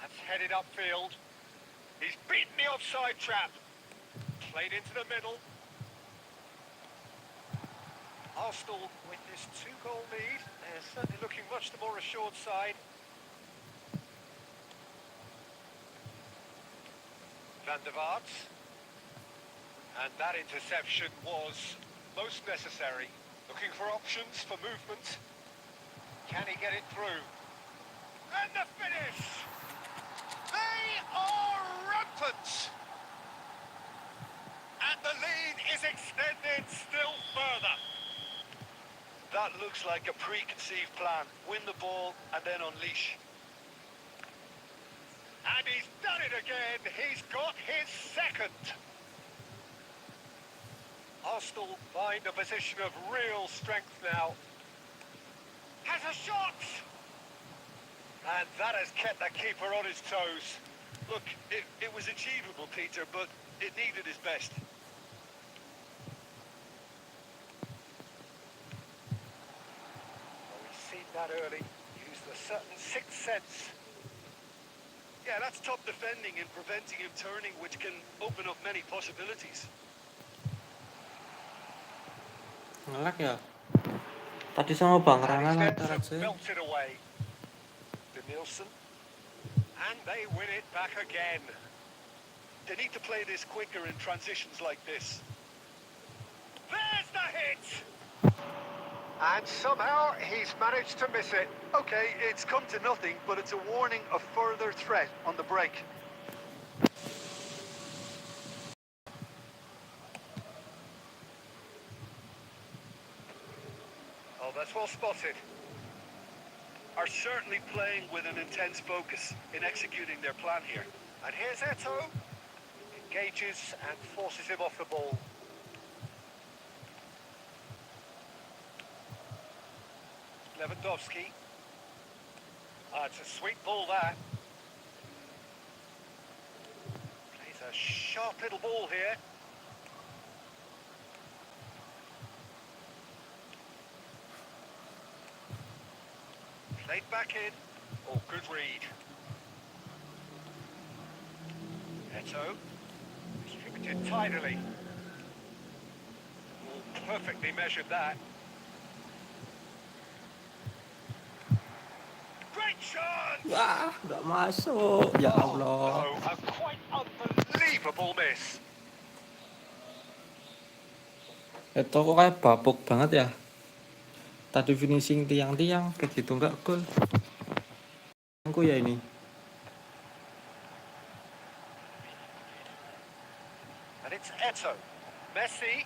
That's headed upfield. He's beaten the offside trap. Played into the middle. Arsenal with this 2-goal lead. They're certainly looking much the more assured side. Van der Vaart. And that interception was most necessary. Looking for options for movement. Can he get it through? And the finish! They are rampant! And the lead is extended still further. That looks like a preconceived plan. Win the ball and then unleash. And he's done it again. He's got his second. Arsenal find a position of real strength now. Has a shot! And that has kept the keeper on his toes. Look, it was achievable, Peter, but it needed his best. Well, we've seen that early. Used a certain sixth sense. Yeah, that's top defending and preventing him turning, which can open up many possibilities. Ngelak ya. Tadi sama Bang And Rana his ada nets have aja. melted away. De Nielsen. And they win it back again. They need to play this quicker in transitions like this. There's the hit! And somehow he's managed to miss it. Okay, it's come to nothing, but it's a warning of further threat on the break. Oh, that's well spotted. Are certainly playing with an intense focus in executing their plan here. And here's Eto'o. Engages and forces him off the ball. Lewandowski. It's a sweet ball that. Plays a sharp little ball here. Played back in. Oh, good read. Eto'o. Distributed tidily. Oh, perfectly measured that. Great chance! Wah, nggak masuk. Ya Allah. Oh, a quite unbelievable miss. Itu kok kayak bapuk banget ya. Tadi finishing tiang-tiang kayak gitu nggak gol. Aku ya ini. And it's Eto'o. Messi.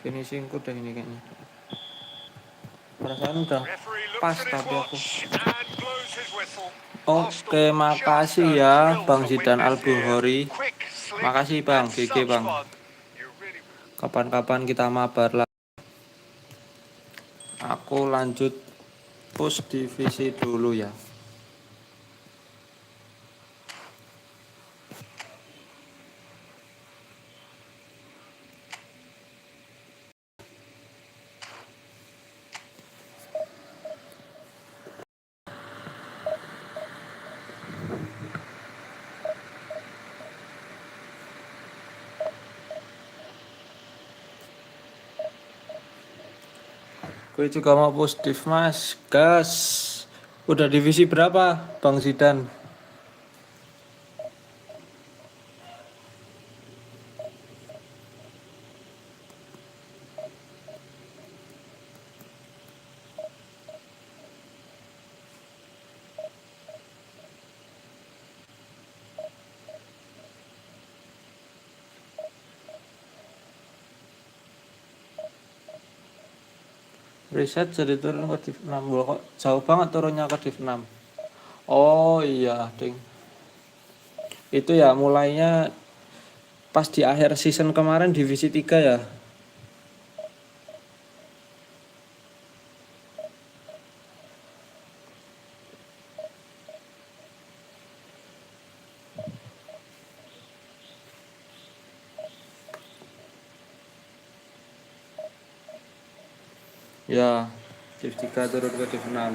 Finishingku udah ini kayaknya. Perasaan udah Referee looks pas at his tapi aku. watch and blows his whistle. Oke, makasih ya Bang Zidan Al-Bukhari. Makasih Bang, GG Bang. Kapan-kapan kita mabar lah. Aku lanjut push divisi dulu ya. Gue juga mau positif mas, gas. Udah divisi berapa Bang Zidan? Reset jadi turun ke div 6. Loh, kok jauh banget turunnya ke div 6. Oh iya ding. Itu ya mulainya pas di akhir season kemarin divisi 3 ya. Ya, div 3 turun ke div 6.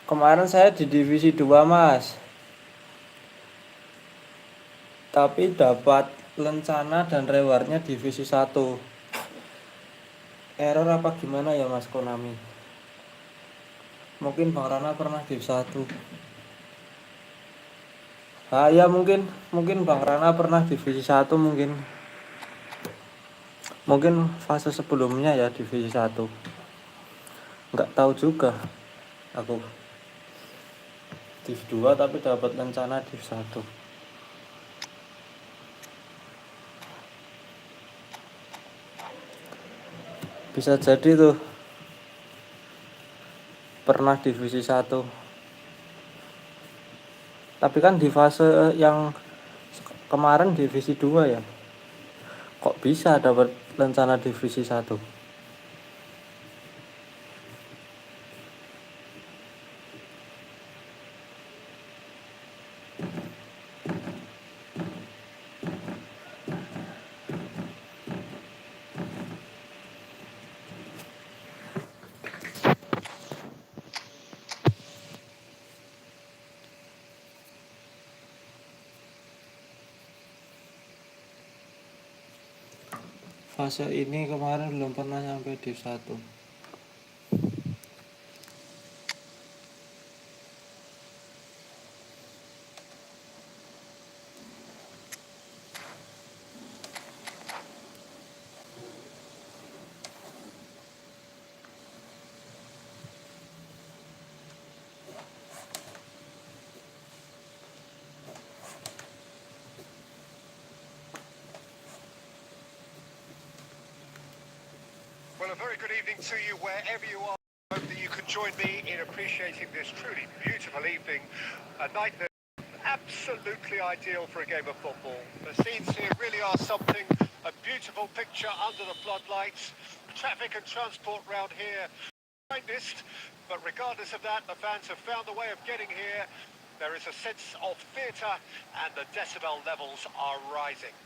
Kemarin saya di divisi 2 mas, tapi dapat lencana dan rewardnya divisi 1. Error apa gimana ya mas Konami? Mungkin Bang Rana pernah div 1. Ah ya mungkin Bang Rana pernah divisi 1 mungkin. Mungkin fase sebelumnya ya divisi 1. Nggak tahu juga aku. Div 2 tapi dapat lencana div 1. Bisa jadi tuh pernah divisi 1. Tapi kan di fase yang kemarin divisi 2 ya. Kok bisa dapat lencana divisi 1? Fase ini kemarin belum pernah nyampe div 1. Well, a very good evening to you wherever you are. I hope that you can join me in appreciating this truly beautiful evening, a night that is absolutely ideal for a game of football. The scenes here really are something, a beautiful picture under the floodlights. Traffic and transport round here, finest, but regardless of that, the fans have found a way of getting here. There is a sense of theatre and the decibel levels are rising.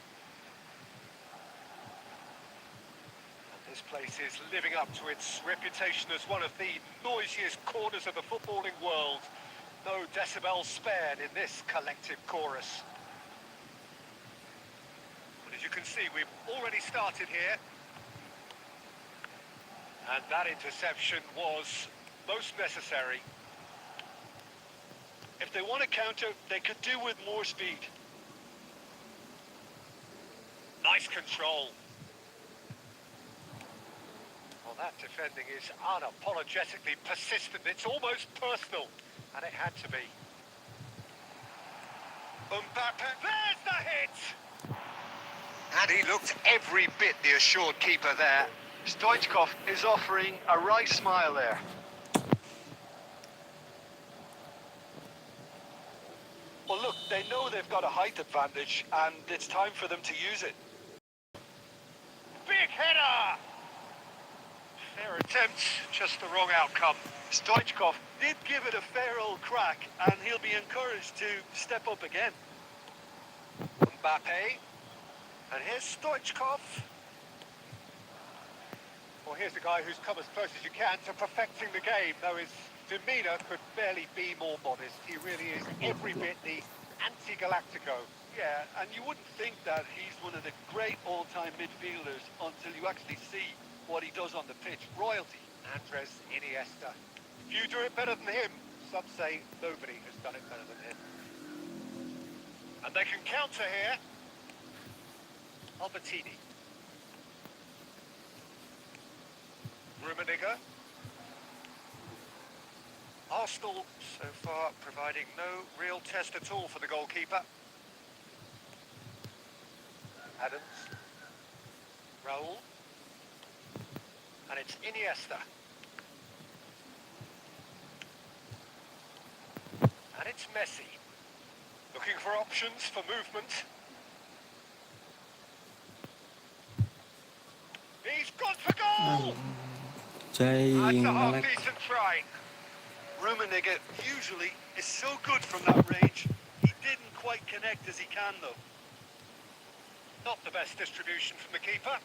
This place is living up to its reputation as one of the noisiest corners of the footballing world. No decibels spared in this collective chorus. But as you can see, we've already started here. And that interception was most necessary. If they want to counter, they could do with more speed. Nice control. Well, that defending is unapologetically persistent. It's almost personal, and it had to be. Mbappe, there's the hit! And he looked every bit the assured keeper there. Stoichkov is offering a wry smile there. Well, look, they know they've got a height advantage, and it's time for them to use it. Big header! Fair attempt, just the wrong outcome. Stoichkov did give it a fair old crack, and he'll be encouraged to step up again. Mbappe. And here's Stoichkov. Well, here's a guy who's come as close as you can to perfecting the game, though his demeanour could barely be more modest. He really is every bit the anti-Galactico. Yeah, and you wouldn't think that he's one of the great all-time midfielders until you actually see what he does on the pitch. Royalty. Andres Iniesta. Few do it better than him. Some say nobody has done it better than him. And they can counter here. Albertini. Rummenigge. Arsenal so far providing no real test at all for the goalkeeper. Adams. Raul. And it's Iniesta. And it's Messi. Looking for options for movement. He's gone for goal! That's a half-decent try. Rummenigge usually is so good from that range. He didn't quite connect as he can, though. Not the best distribution from the keeper.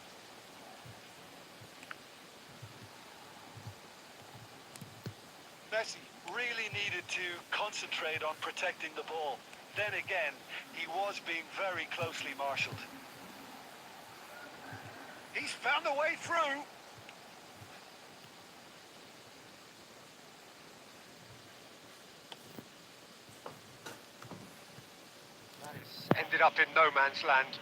Messi really needed to concentrate on protecting the ball. Then again, he was being very closely marshalled. He's found a way through. That is ended up in no man's land.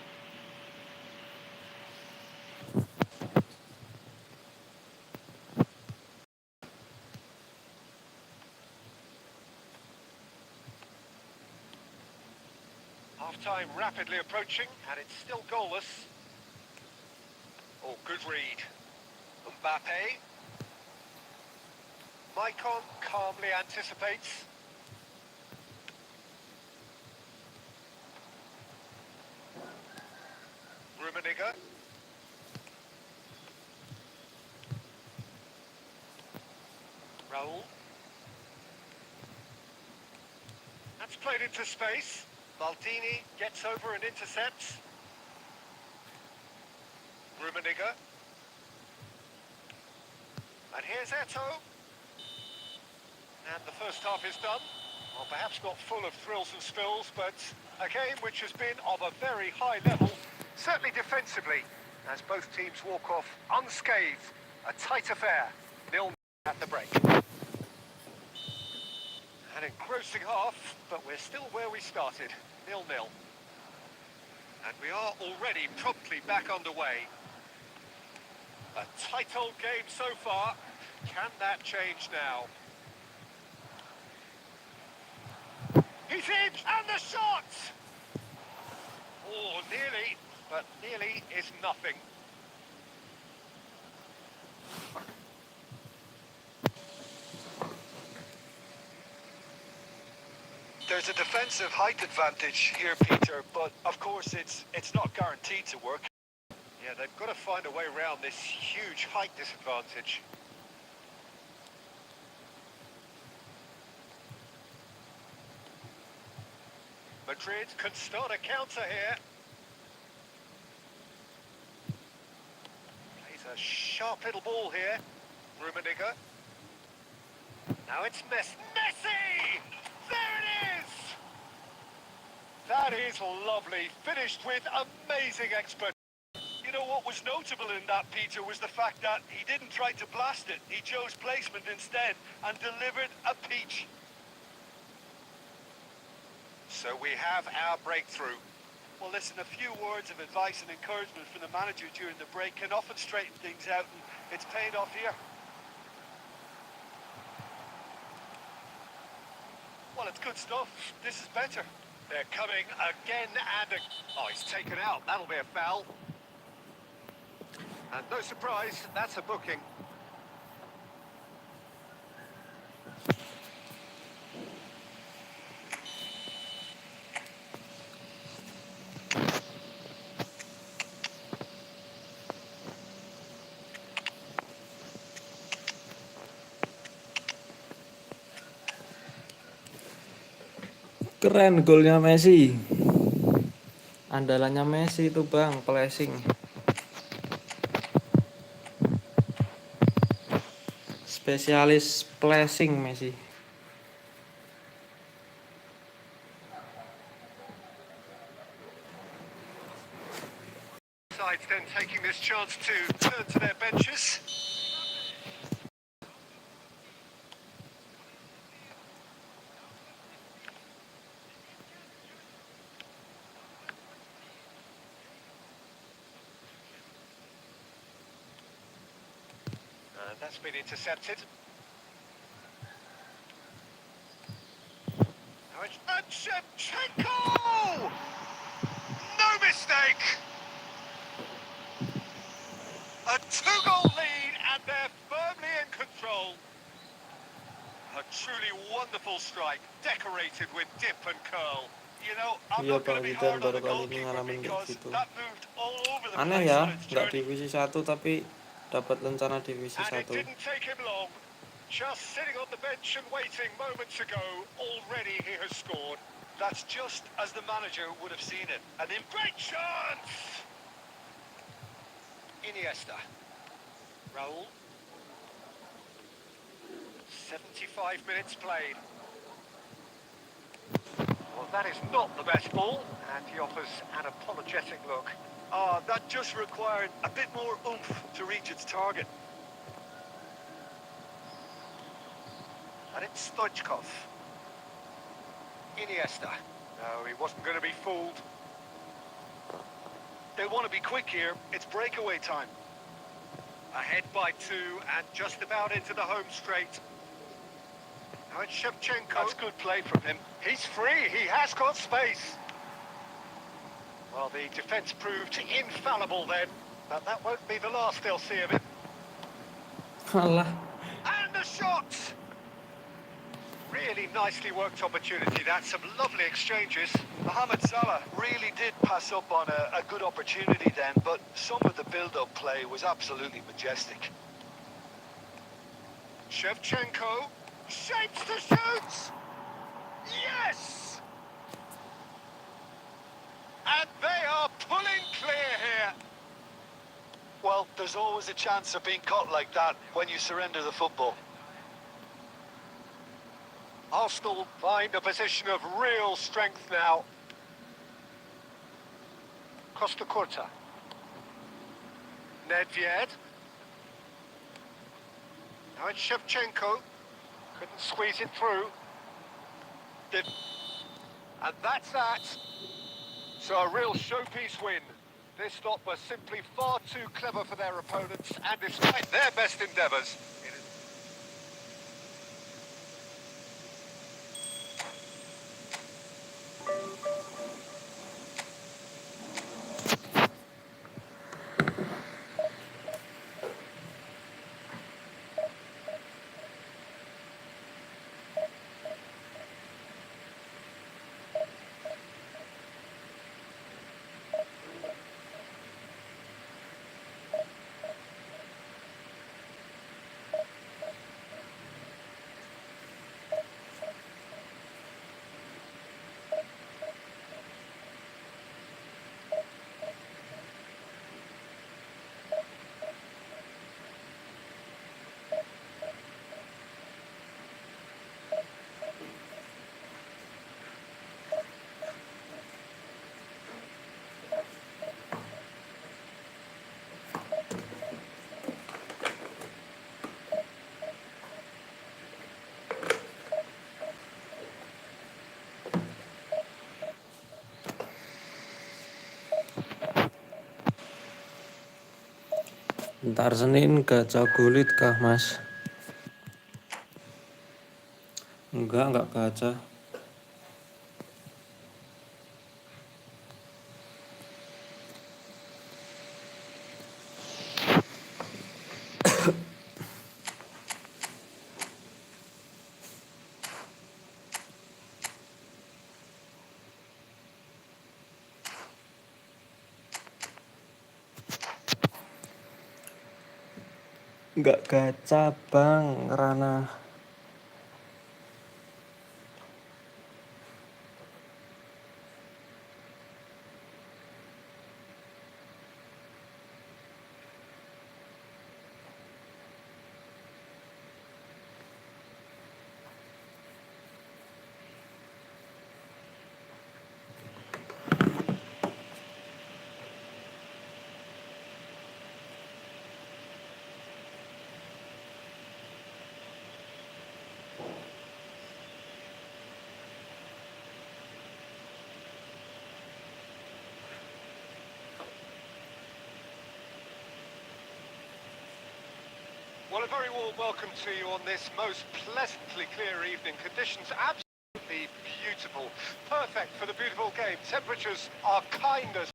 Half-time rapidly approaching, and it's still goalless. Oh, good read. Mbappe. Maicon calmly anticipates. Rummenigge. Raul. That's played into space. Maldini gets over and intercepts. Rummenigge. And here's Eto'o. And the first half is done. Well, perhaps not full of thrills and spills, but a game which has been of a very high level, certainly defensively, as both teams walk off unscathed. A tight affair, 0-0 at the break. An engrossing half, but we're still where we started, 0-0. And we are already promptly back underway. A tight old game so far. Can that change now? He's in, and the shot! Oh, nearly, but nearly is nothing. There's a defensive height advantage here, Peter, but of course it's not guaranteed to work. Yeah, they've got to find a way around this huge height disadvantage. Madrid can start a counter here. Plays A sharp little ball here. Rummenigge. Now it's Messi! There it is! That is lovely. Finished with amazing expert. You know what was notable in that, Peter, was the fact that he didn't try to blast it. He chose placement instead and delivered a peach. So we have our breakthrough. Well, listen, a few words of advice and encouragement from the manager during the break can often straighten things out, and it's paid off here. Well, it's good stuff. This is better. They're coming again and oh, he's taken out. That'll be a foul. And no surprise, that's a booking. Keren golnya Messi. Andalannya Messi itu bang, flashing. Spesialis flashing Messi. Sides then taking this chance to turn to their benches. And that's been intercepted. Now it's Shevchenko! No mistake! A two-goal lead and they're firmly in control. A truly wonderful strike, decorated with dip and curl. You know, I'm Iya not going bang, to be kita hard on baru the kali ini goalkeeper ngalamin kayak because gitu. that moved all over the Aneh place ya, on its nggak journey. divisi 1 tapi dapat lencana divisi And it 1. didn't take him long. Just sitting on the bench and waiting moments ago, already he has scored. That's just as the manager would have seen it. An Great chance! Iniesta. Raul. 75 minutes played. Well, that is not the best ball, and he offers an apologetic look. that just required a bit more oomph to reach its target. And it's Stoichkov. Iniesta. No, he wasn't going to be fooled. They want to be quick here. It's breakaway time. Ahead by 2 and just about into the home straight. Now it's Shevchenko. That's good play from him. He's free. He has got space. Well, the defence proved infallible then. But that won't be the last they'll see of him. Alah, And the shot! Really nicely worked opportunity. That's some lovely exchanges. Mohamed Salah really did pass up on a good opportunity then, but some of the build-up play was absolutely majestic. Shevchenko shapes to shoot! Yes! And they are pulling clear here. Well, there's always a chance of being caught like that when you surrender the football. Arsenal find a position of real strength now. Costa Curta. Nedved. Now it's Shevchenko. Couldn't squeeze it through. And that's that. So a real showpiece win. This lot were simply far too clever for their opponents, and despite their best endeavours, Ntar Senin gacha gulit kah, Mas? Enggak gacha. Enggak gacha, Bang, Rana. Well, a very warm welcome to you on this most pleasantly clear evening. Conditions absolutely beautiful. Perfect for the beautiful game. Temperatures are kind as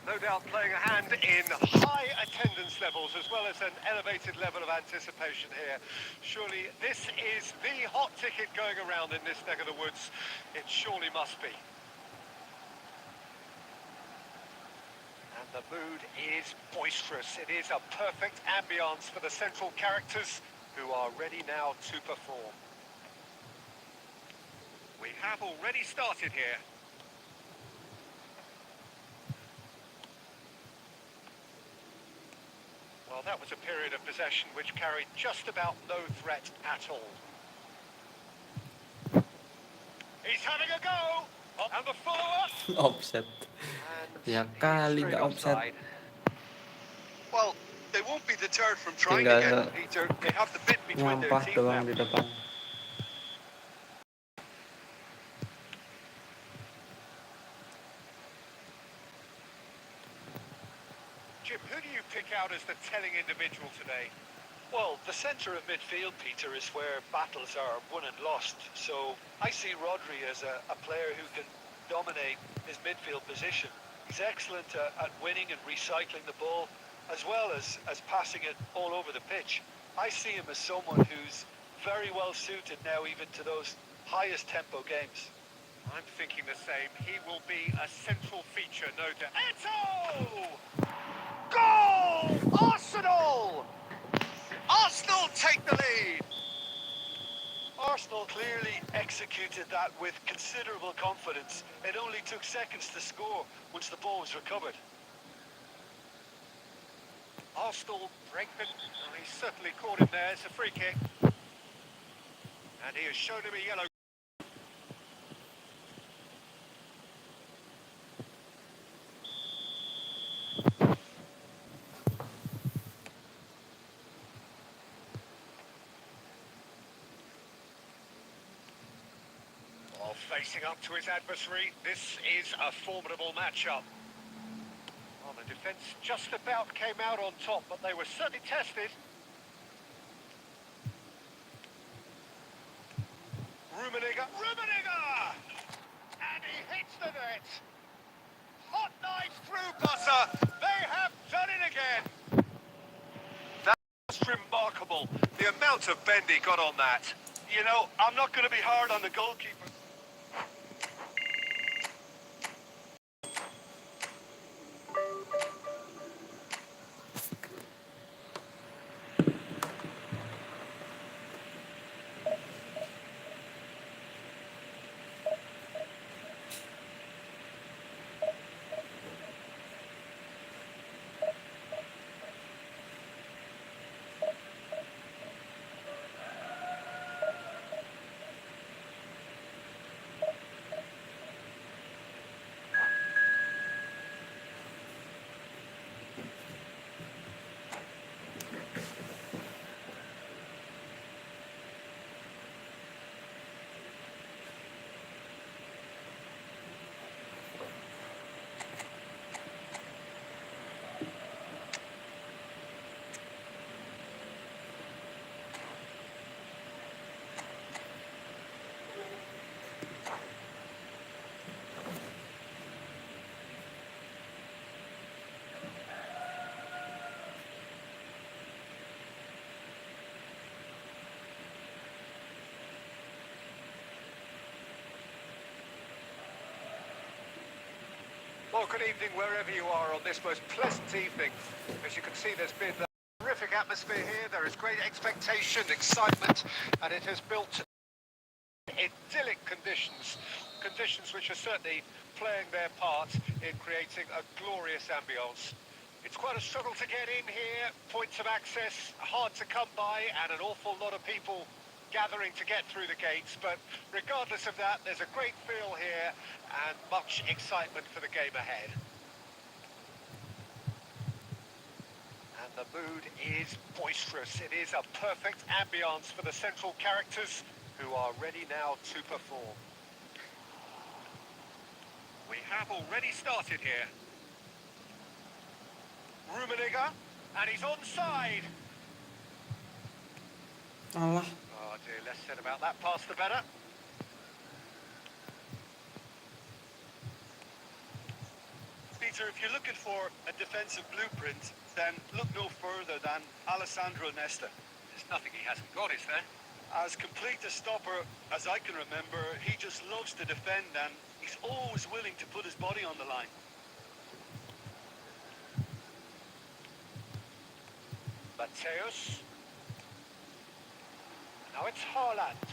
no doubt playing a hand in high attendance levels as well as an elevated level of anticipation here. Surely this is the hot ticket going around in this neck of the woods. It surely must be. And the mood is boisterous. It is a perfect ambience for the central characters who are ready now to perform. We have already started here. Well, that was a period of possession which carried just about no threat at all. He's having a go! And the follow-up! Offset. And Ya he's kali straight nggak offset. offside. Well, they won't be deterred from trying again, Tinggal Peter. They have the bit between their nyampah teeth doang now. di depan. Jim, who do you pick out as the telling individual today? Well, the centre of midfield, Peter, is where battles are won and lost. So I see Rodri as a player who can dominate his midfield position. He's excellent at winning and recycling the ball, as well as passing it all over the pitch. I see him as someone who's very well suited now even to those highest tempo games. I'm thinking the same. He will be a central feature, no doubt. Eto! Goal! Arsenal! Arsenal take the lead! Arsenal clearly executed that with considerable confidence. It only took seconds to score once the ball was recovered. Arsenal break the... Oh, he certainly caught him there. It's a free kick. And he has shown him a yellow. While facing up to his adversary, this is a formidable matchup. Well, the defence just about came out on top, but they were certainly tested. Rummenigge! And he hits the net! Hot knife through buzzer! They have done it again! That's remarkable, the amount of bend he got on that. You know, I'm not going to be hard on the goalkeeper. Well, good evening wherever you are on this most pleasant evening. As you can see, there's been a terrific atmosphere here. There is great expectation, excitement, and it has built idyllic conditions which are certainly playing their part in creating a glorious ambience. It's quite a struggle to get in here, points of access hard to come by, and an awful lot of people gathering to get through the gates, but regardless of that, there's a great feel here and much excitement for the game ahead. And the mood is boisterous. It is a perfect ambience for the central characters who are ready now to perform. We have already started here. Rummenigge, and he's onside. Alah. Oh dear, less said about that pass the better. Peter, if you're looking for a defensive blueprint, then look no further than Alessandro Nesta. There's nothing he hasn't got, is there? As complete a stopper as I can remember, he just loves to defend and he's always willing to put his body on the line. Mateus. Now it's Haaland.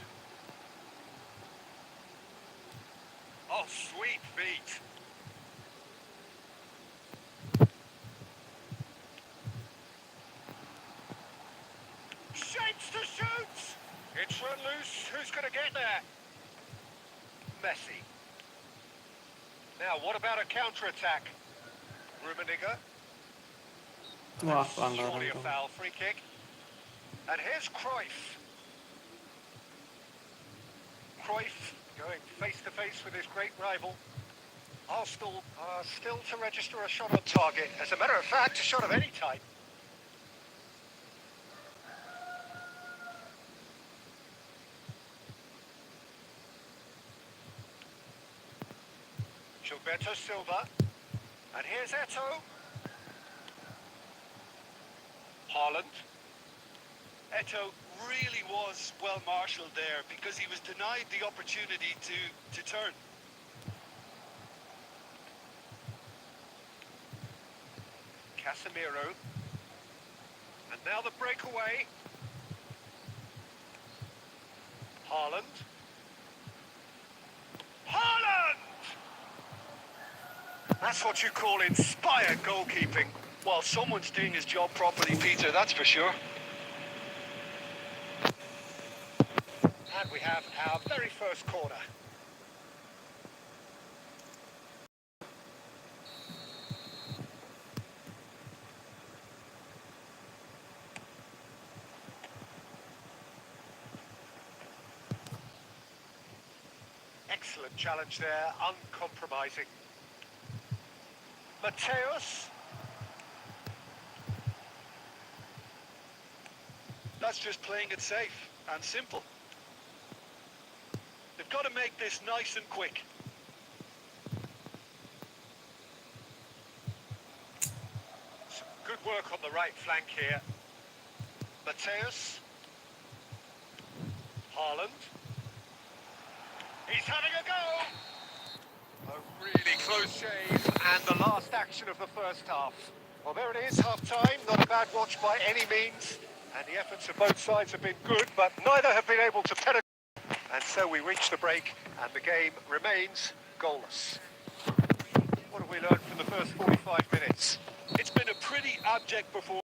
Oh, sweet feet. Shapes to shoot. It's run loose. Who's going to get there? Messi. Now, what about a counter-attack? Rummenigge. Wah, Surely pelanggaran a tuh. foul, free kick. And here's Cruyff. Cruyff going face-to-face with his great rival. Arsenal are still to register a shot on target. As a matter of fact, a shot of any type. Gilberto Silva. And here's Eto'o. Haaland. Eto'o really was well marshalled there because he was denied the opportunity to turn. Casemiro. And now the breakaway. Haaland. Haaland! That's what you call inspired goalkeeping. Well, someone's doing his job properly, Peter, that's for sure. And we have our very first corner. Excellent challenge there, uncompromising. Mateus. That's just playing it safe and simple. They've got to make this nice and quick. Some good work on the right flank here. Mateus. Haaland. He's having a go! A really close shave, and the last action of the first half. Well, there it is, half-time. Not a bad watch by any means. And the efforts of both sides have been good, but neither have been able to penetrate. And so we reach the break, and the game remains goalless. What have we learned from the first 45 minutes? It's been a pretty abject performance.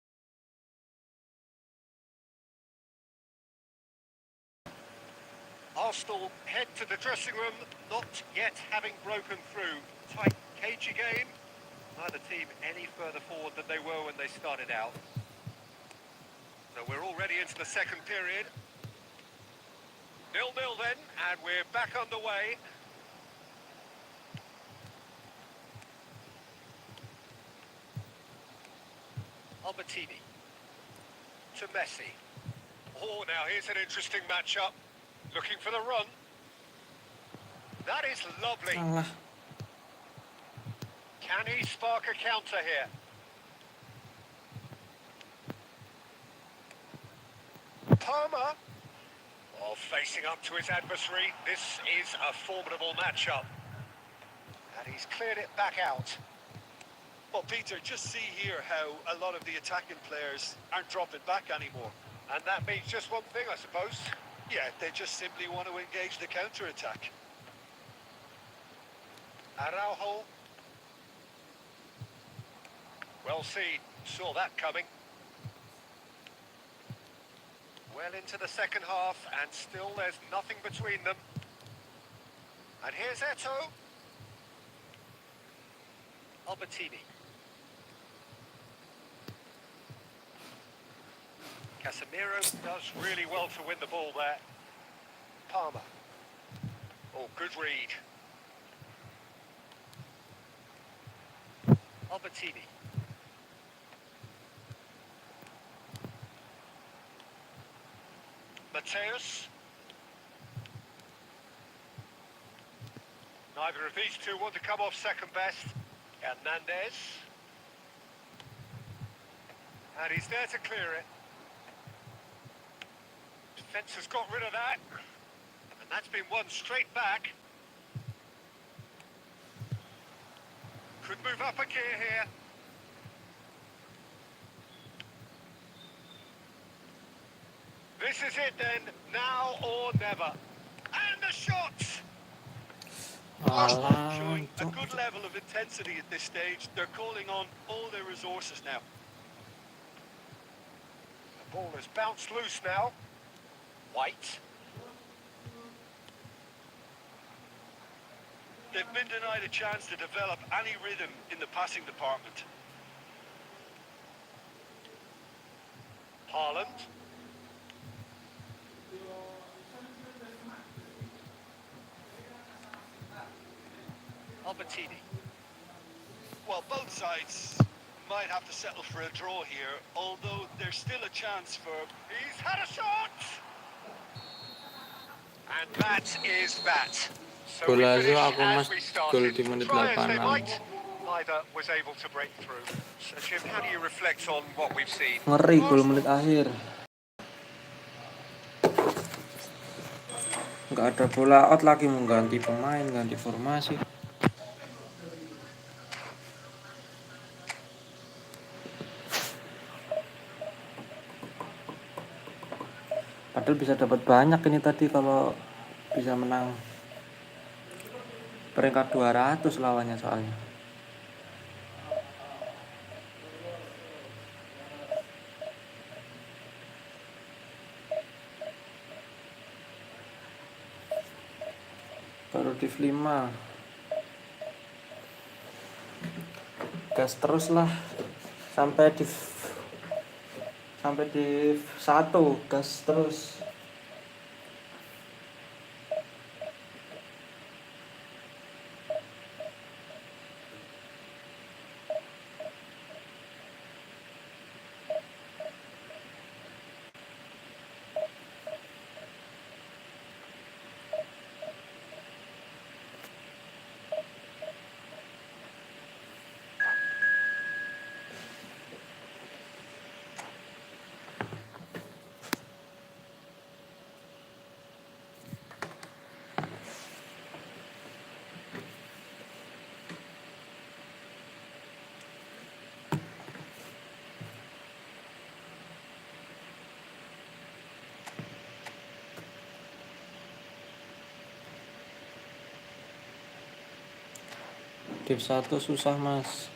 Arsenal head to the dressing room, not yet having broken through. Tight, cagey game. Neither team any further forward than they were when they started out. So we're already into the second period. 0-0 then, and we're back underway. Albertini to Messi. Oh, now here's an interesting matchup. Looking for the run. That is lovely. Alah. Can he spark a counter here? Palmer. Oh, facing up to his adversary. This is a formidable matchup. And He's cleared it back out. Well, Peter, just see here how a lot of the attacking players aren't dropping back anymore. And that means just one thing, I suppose. Yeah, they just simply want to engage the counter-attack. Araujo. Well seen. Saw that coming. Well into the second half, and still there's nothing between them. And here's Eto. Albertini. Casemiro does really well to win the ball there. Palmer. Oh, good read. Albertini. Mateus. Neither of these two want to come off second best. Hernandez. And he's there to clear it. Defence has got rid of that. And that's been won straight back. Could move up a gear here. This is it then, now or never. And the shot! Showing a good level of intensity at this stage. They're calling on all their resources now. The ball has bounced loose now. White. They've been denied a chance to develop any rhythm in the passing department. Haaland. Albertini. Well, both sides might have to settle for a draw here, although there's still a chance for... He's had a shot! And that is that. So we Bola itu finish aku as mas we gol started. di menit Try as they 86. might, neither was able to break through. So Jim, how do you reflect on what we've seen? Ngeri gol menit akhir. Nggak ada bola out lagi, mau ganti pemain, ganti formasi. Padahal bisa dapat banyak ini tadi kalau bisa menang peringkat 200 lawannya soalnya. Baru div 5. Gas terus lah sampai div 1, gas terus. Div 1 susah mas,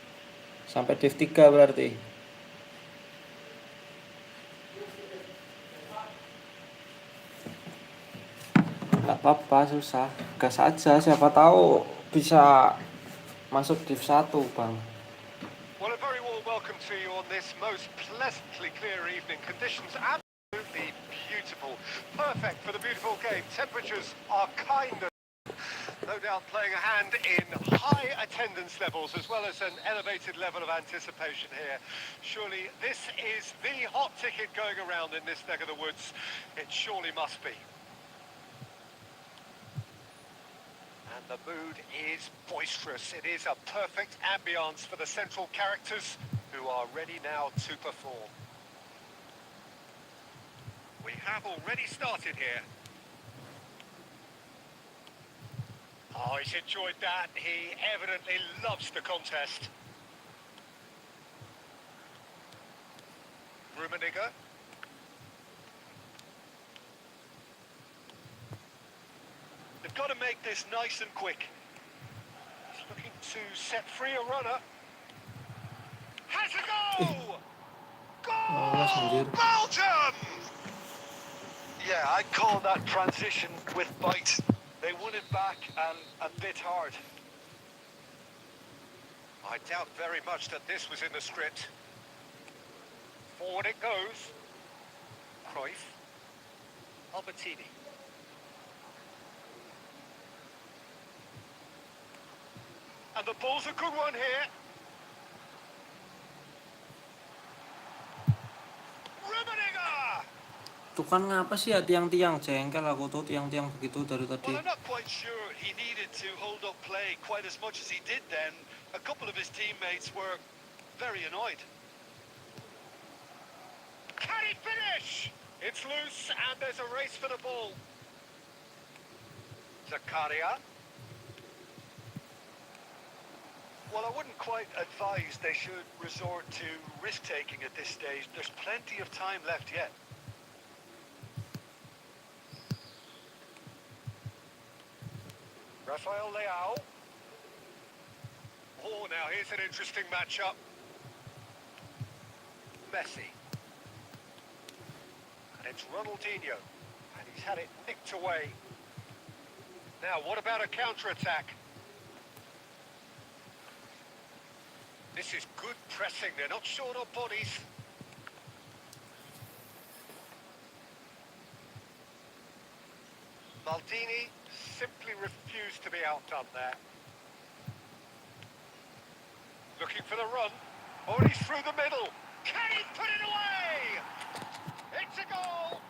sampai div 3 berarti. Gak apa-apa, susah, gas aja, siapa tahu bisa masuk div 1 bang. Well, a very warm welcome to you on this most pleasantly clear evening. Conditions absolutely beautiful. Perfect for the beautiful game. Temperatures are kind of... No doubt playing a hand in high attendance levels as well as an elevated level of anticipation here. Surely this is the hot ticket going around in this neck of the woods. It surely must be. And the mood is boisterous. It is a perfect ambience for the central characters who are ready now to perform. We have already started here. Oh, he's enjoyed that. He evidently loves the contest. Rummenigge. They've got to make this nice and quick. He's looking to set free a runner. Has a Ih, goal! lolos Goal! anjir. Belgium! Yeah, I'd call that transition with bite. They won it back and a bit hard. I doubt very much that this was in the script. Forward it goes. Cruyff. Albertini. And the ball's a good one here. Rummenigge! Tuh kan ngapa sih ya tiang-tiang jengkel aku tuh tiang-tiang begitu dari tadi. Well, I'm not quite sure he needed to hold up play quite as much as he did then. A couple of his teammates were very annoyed. Can he finish? It's loose and there's a race for the ball. Zakaria. Well, I wouldn't quite advise they should resort to risk-taking at this stage. There's plenty of time left yet. Rafael Leao. Oh, now here's an interesting matchup. Messi. And it's Ronaldinho. And he's had it nicked away. Now, what about a counter-attack? This is good pressing. They're not short on bodies. Maldini simply refused to be outdone there. Looking for the run. Oh, and he's through the middle. Can he put it away? It's a goal.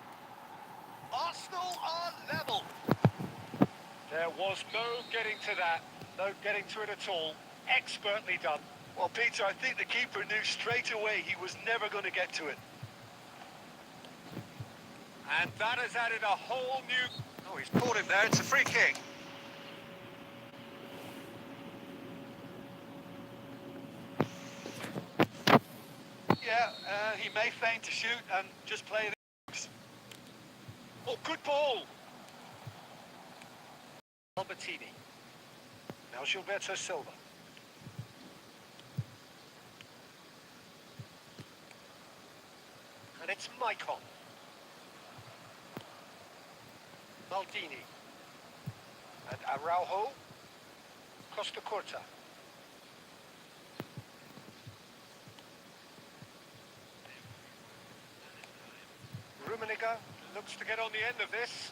Arsenal are level. There was no getting to that. No getting to it at all. Expertly done. Well, Peter, I think the keeper knew straight away he was never going to get to it. And that has added a whole new... Oh, he's caught him there. It's a free kick. Yeah, he may feign to shoot and just play it. Oh, good ball. Albertini. Now Gilberto Silva. And it's Maicon. Maldini. And Araujo. Costa Curta. Rummenigge looks to get on the end of this.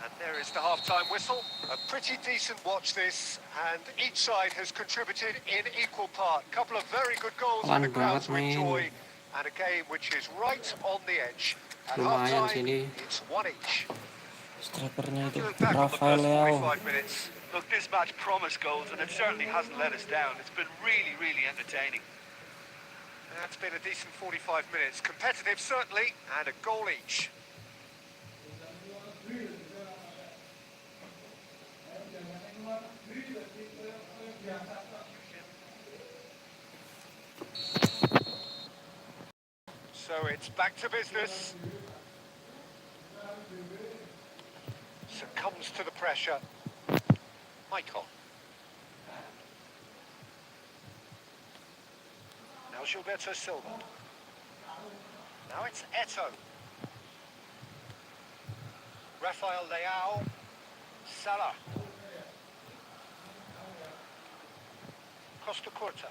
And there is the half-time whistle. A pretty decent watch this, and each side has contributed in equal part. A couple of very good goals for the crowd to enjoy, and a game which is right on the edge. At half-time, it's one each. Strikernya itu Look back on the Rafael first Leao. 45 minutes. Look, this match promised goals, and it certainly hasn't let us down. It's been really, really entertaining. That's been a decent 45 minutes. Competitive, certainly, and a goal each. So it's back to business. Succumbs to the pressure. Michael. Now Gilberto Silva. Now it's Eto'o. Rafael Leao. Salah. Costa Curta.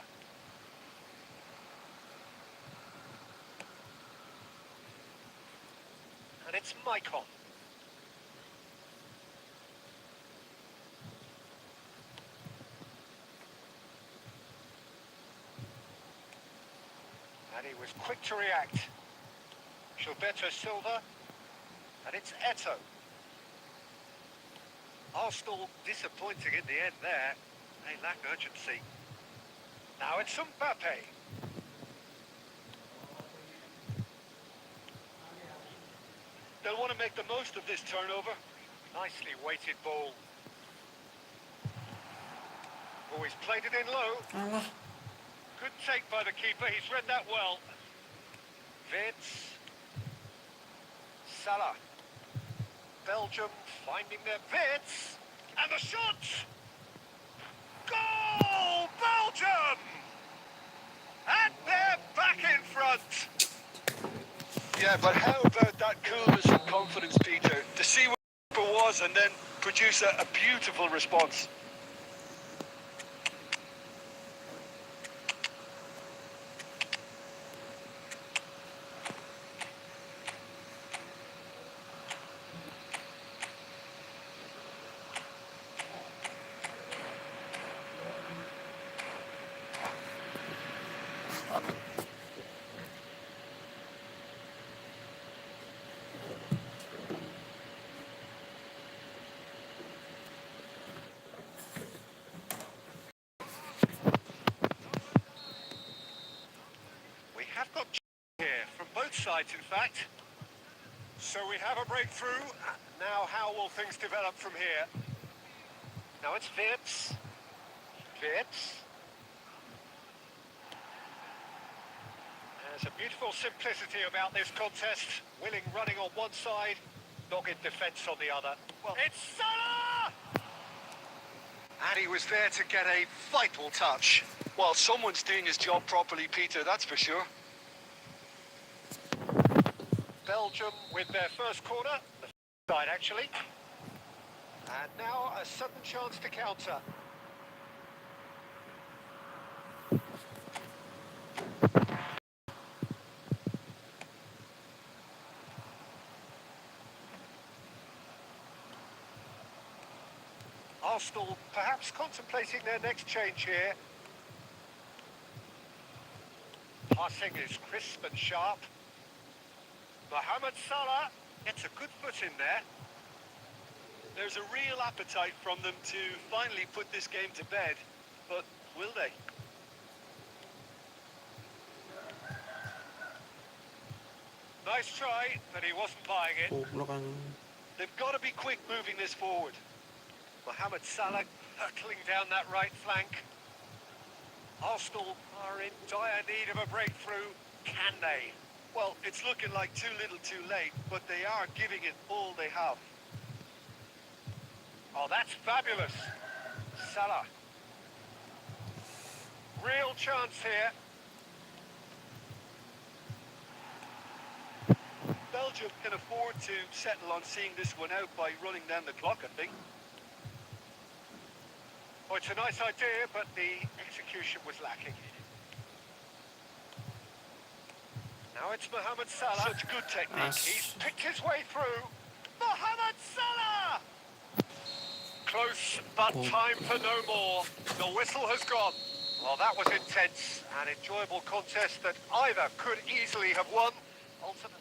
And it's Maicon. And he was quick to react. Gilberto Silva. And it's Eto'o. Arsenal disappointing in the end there. They lack urgency. Now it's Mbappe. They'll want to make the most of this turnover. Nicely weighted ball. Oh, he's played it in low. Alah. Good take by the keeper, he's read that well. Vince. Salah. Belgium finding their Vince. And the shot! Goal! Belgium! And they're back in front. Yeah, but how about that coolness and confidence, Peter, to see what the keeper was and then produce a beautiful response. We have got here from both sides, in fact. So we have a breakthrough. Now how will things develop from here? Now it's Vince. Vince. There's a beautiful simplicity about this contest. Willing running on one side, dogged defence on the other. Well, it's Salah! And he was there to get a vital touch. Well, someone's doing his job properly, Peter, that's for sure. Belgium with their first corner, the side actually. And now a sudden chance to counter. Arsenal perhaps contemplating their next change here. Passing is crisp and sharp. Mohamed Salah gets a good foot in there. There's a real appetite from them to finally put this game to bed, but will they? Nice try, but he wasn't buying it. Goblok anjing. They've got to be quick moving this forward. Mohamed Salah hurtling down that right flank. Arsenal are in dire need of a breakthrough. Can they? Well, it's looking like too little too late, but they are giving it all they have. Oh, that's fabulous. Salah. Real chance here. Belgium can afford to settle on seeing this one out by running down the clock, I think. Oh, it's a nice idea, but the execution was lacking. Now it's Mohamed Salah. Such good technique. He's picked his way through. Mohamed Salah! Close, but time for no more. The whistle has gone. Well, that was intense. An enjoyable contest that either could easily have won. Ultimately.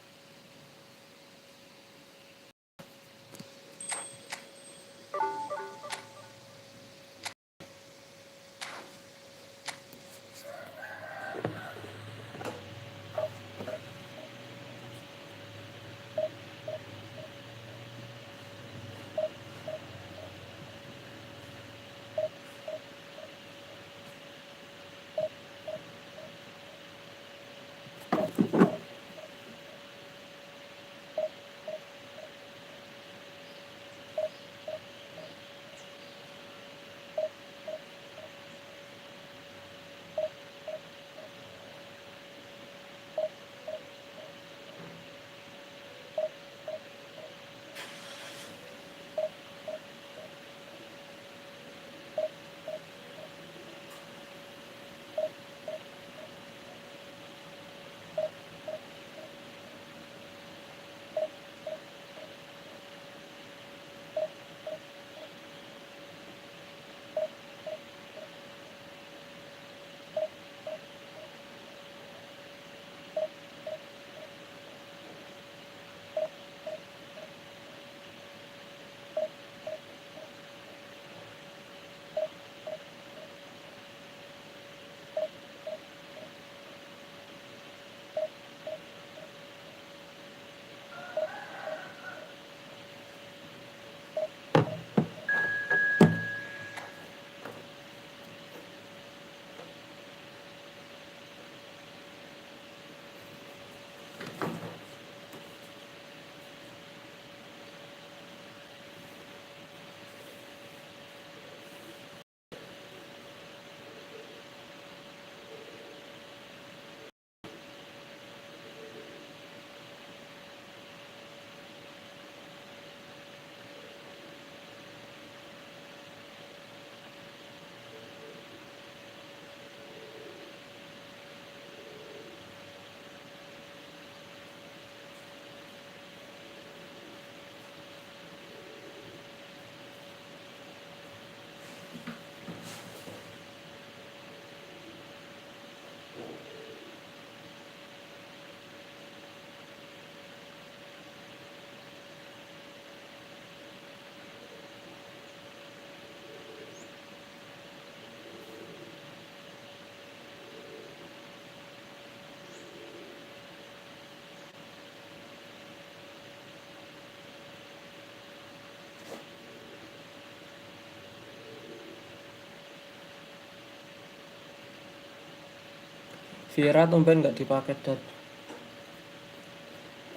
Vieira tumben nggak dipakai dan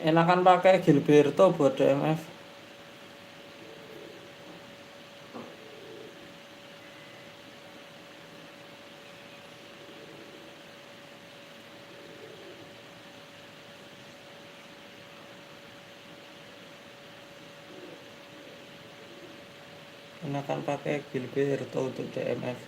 enakan pakai Gilberto buat DMF. Enakan pakai Gilberto untuk DMF.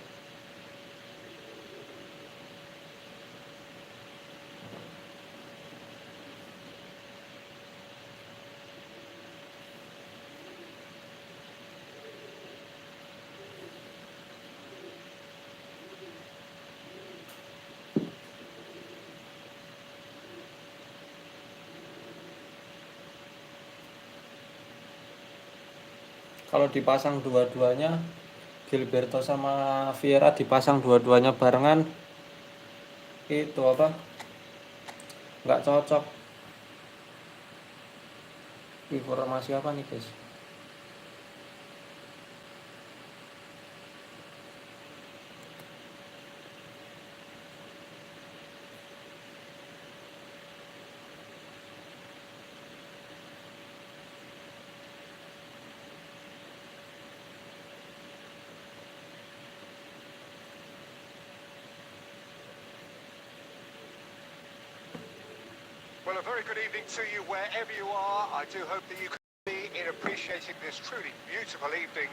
Kalau dipasang dua-duanya, Gilberto sama Vieira dipasang dua-duanya barengan, itu apa? Nggak cocok. Informasi apa nih guys? Well, a very good evening to you wherever you are. I do hope that you can be in appreciating this truly beautiful evening,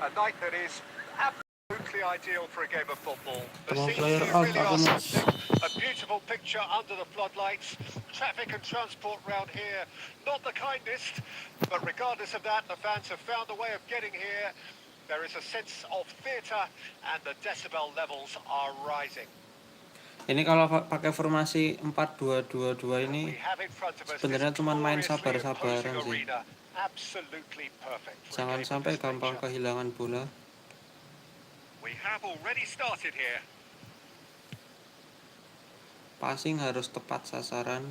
a night that is absolutely ideal for a game of football. The Come on, scenes player here out, really are Agnes. something. A beautiful picture under the floodlights. Traffic and transport round here, not the kindest, but regardless of that, the fans have found a way of getting here. There is a sense of theatre and the decibel levels are rising. Ini kalau pakai formasi 4-2-2-2 ini We have in front of us sebenarnya this cuma main gloriously imposing sabar-sabaran sih. arena. Absolutely perfect for a Jangan game of sampai this gampang nature. kehilangan bola. We have already started here. Passing harus tepat sasaran.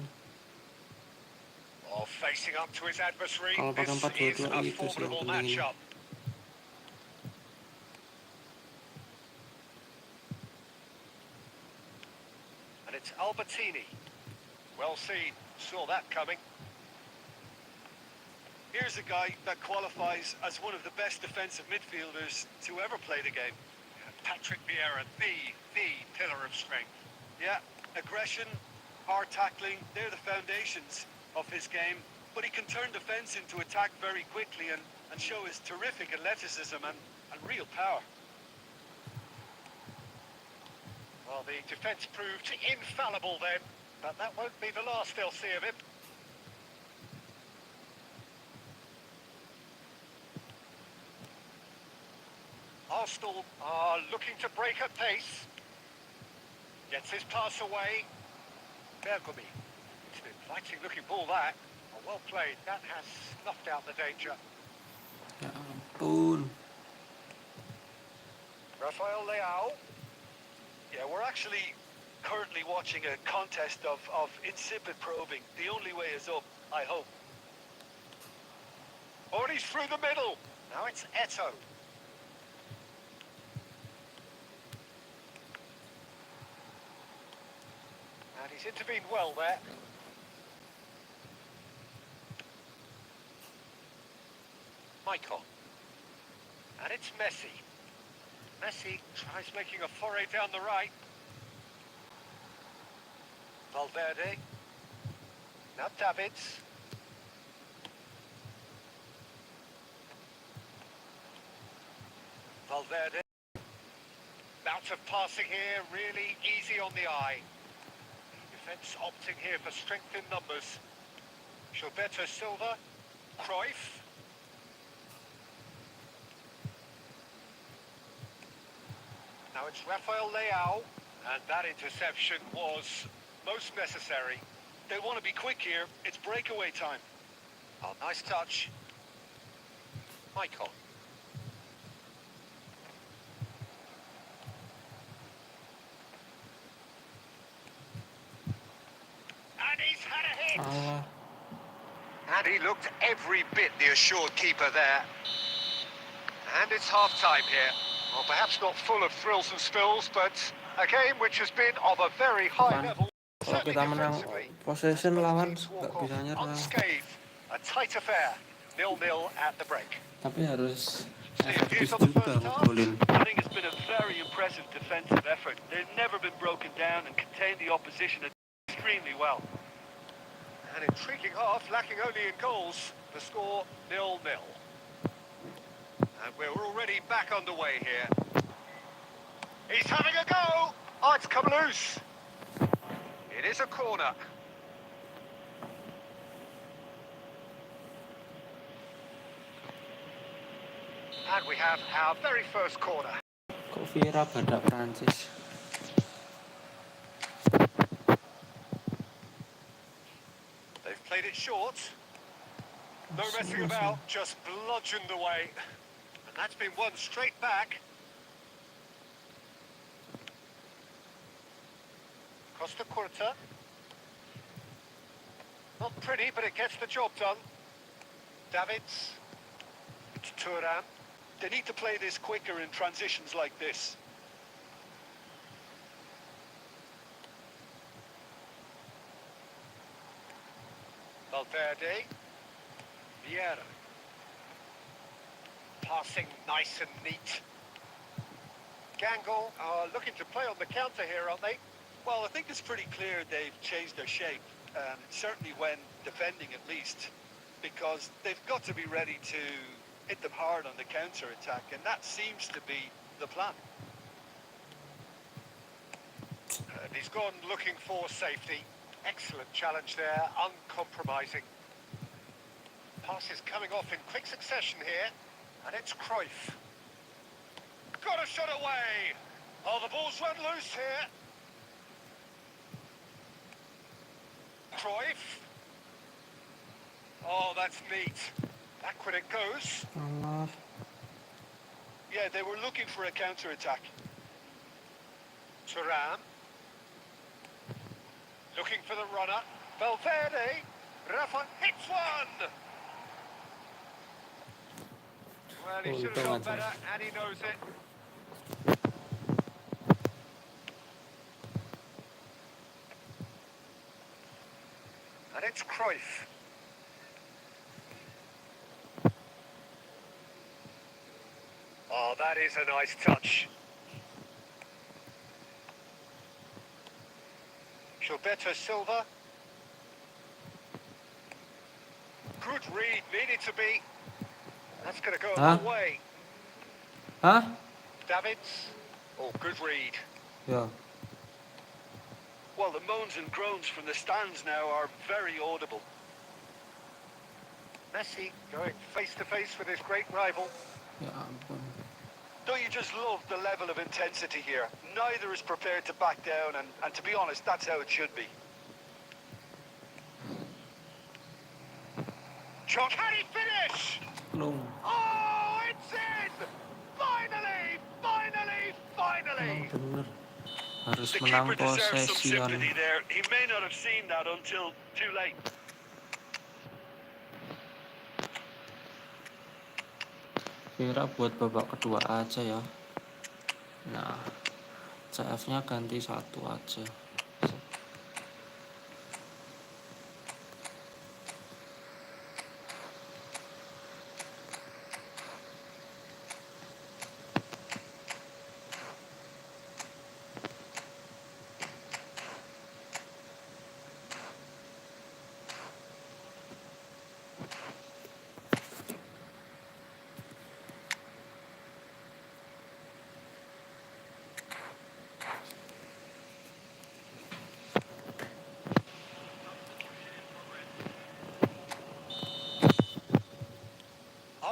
Oh, facing up to his adversary. Kalau pakai This is 4-2-2 a itu sih yang formidable penting ini. matchup. And it's Albertini. Well seen. Saw that coming. Here's a guy that qualifies as one of the best defensive midfielders to ever play the game. Patrick Vieira, the pillar of strength. Yeah, aggression, hard tackling, they're the foundations of his game. But he can turn defence into attack very quickly and show his terrific athleticism and real power. Well, the defence proved infallible then, but that won't be the last they'll see of him. Arsenal are looking to break at pace. Gets his pass away. Bergumi. It's an inviting looking ball that. Oh, well played. That has snuffed out the danger. Ya ampun. Rafael Leao. Yeah, we're actually currently watching a contest of insipid probing. The only way is up, I hope. Oh, and he's through the middle. Now it's Eto. And he's intervened well there. Michael. And it's Messi. Messi tries making a foray down the right. Valverde. Now Davids. Valverde. Bout of passing here, really easy on the eye. Defence opting here for strength in numbers. Gilberto Silva. Cruyff. Now it's Rafael Leao. And that interception was most necessary. They want to be quick here. It's breakaway time. Oh, nice touch. Michael. And he's had a hit. Alah. And he looked every bit the assured keeper there. And it's half-time here. Well, perhaps not full of thrills and spills, but a game which has been of a very high Kan level. kalau kita menang possession lawan nggak bisa nyerang, Unscathed. A tight affair. 0-0 at the break. tapi harus Views efektif on the juga first half. ngegolin. I think it's been a very impressive defensive effort. They've never been broken down and contained the opposition extremely well. An intriguing half, lacking only in goals. The score 0-0. And we're already back underway here. He's having a go. Oh, it's come loose. It is a corner. And we have our very first corner. Kok Vieira badak Prancis? They've played it short. No messing about, just bludgeoned away. And that's been won straight back. Costa Curta. Not pretty, but it gets the job done. Davids. It's Turan. They need to play this quicker in transitions like this. Valverde. Vieira. Passing nice and neat. Gangle are looking to play on the counter here, aren't they? Well, I think it's pretty clear they've changed their shape, certainly when defending at least, because they've got to be ready to hit them hard on the counter-attack, and that seems to be the plan. And he's gone looking for safety. Excellent challenge there, uncompromising. Pass is coming off in quick succession here, and it's Cruyff. Got a shot away! Oh, the ball's run loose here. Cruyff. Oh, that's neat. Back when it goes. Alah. Yeah, they were looking for a counter-attack. Turan. Looking for the runner. Valverde. Rafa hits one! Well, he should have done better, and he knows it. And it's Cruyff. Oh, that is a nice touch. Gilberto Silva. Good read, needed to be. That's going to go a long way. Hah? Davids. Oh, good read. Ya. Well, the moans and groans from the stands now are very audible. Messi going face-to-face with his great rival. Ya ampun. Don't you just love the level of intensity here? Neither is prepared to back down, and to be honest, that's how it should be. Can he finish? Belum. Oh, it's in! Finally! Finally! Finally! Emang bener. Harus The menang keeper deserves some possession. sympathy there. He may not have seen that until too late. Vieira buat babak kedua aja ya. Nah, CF-nya ganti 1 aja.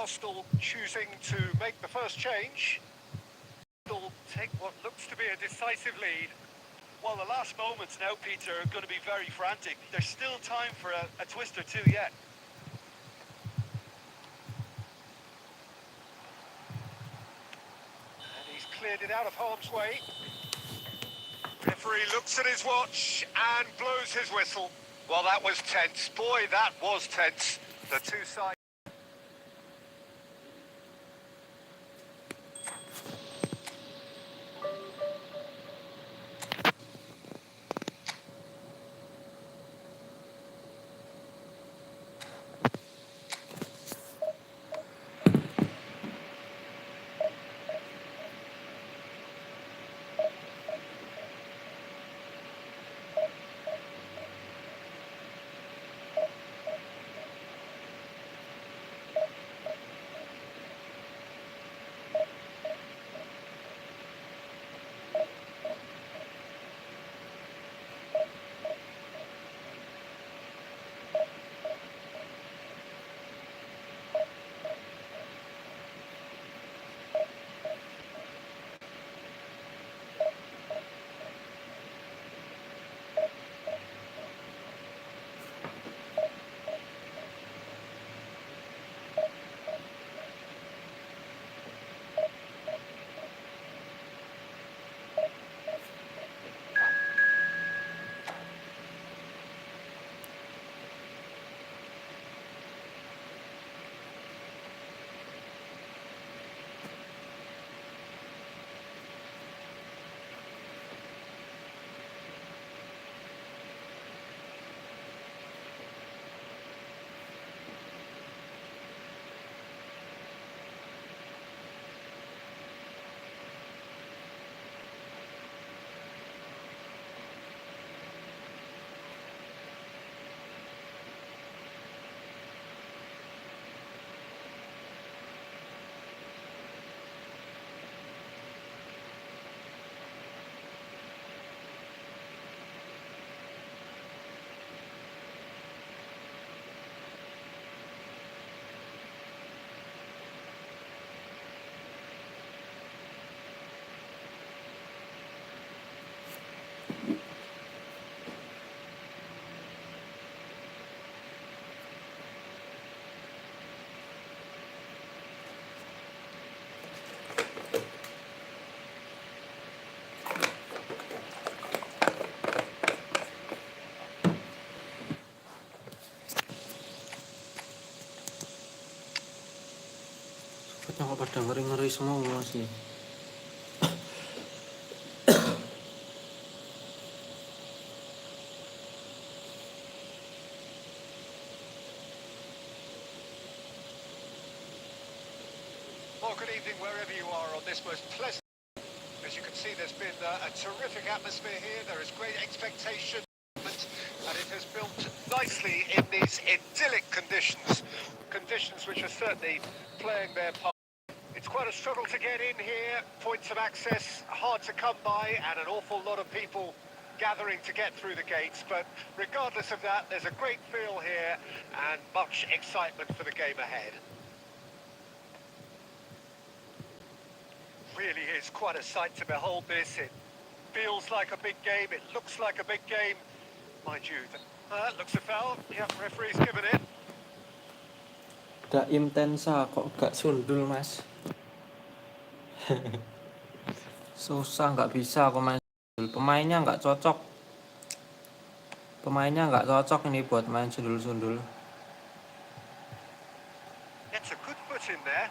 Arsenal choosing to make the first change. Arsenal take what looks to be a decisive lead. Well, the last moments now, Peter, are going to be very frantic. There's still time for a twist or two yet. And he's cleared it out of harm's way. Referee looks at his watch and blows his whistle. Well, that was tense. Boy, that was tense. The two sides. Kok pada ngeri-ngeri semua sih. Well, good evening wherever you are on this most pleasant. As you can see, there's been a terrific atmosphere here. There is great expectation, and it has built nicely in these idyllic conditions. Conditions which are certainly playing their part. It's quite a struggle to get in here. Points of access hard to come by, and an awful lot of people gathering to get through the gates. But regardless of that, there's a great feel here and much excitement for the game ahead. Really is quite a sight to behold this. It feels like a big game. It looks like a big game. Mind you, that looks a foul. Yep, referee's given it. Gak intensa kok gak sundul, Mas. Susah, nggak bisa aku main sundul. Pemainnya nggak cocok. Pemainnya nggak cocok ini buat main sundul-sundul. Gets a good foot in there.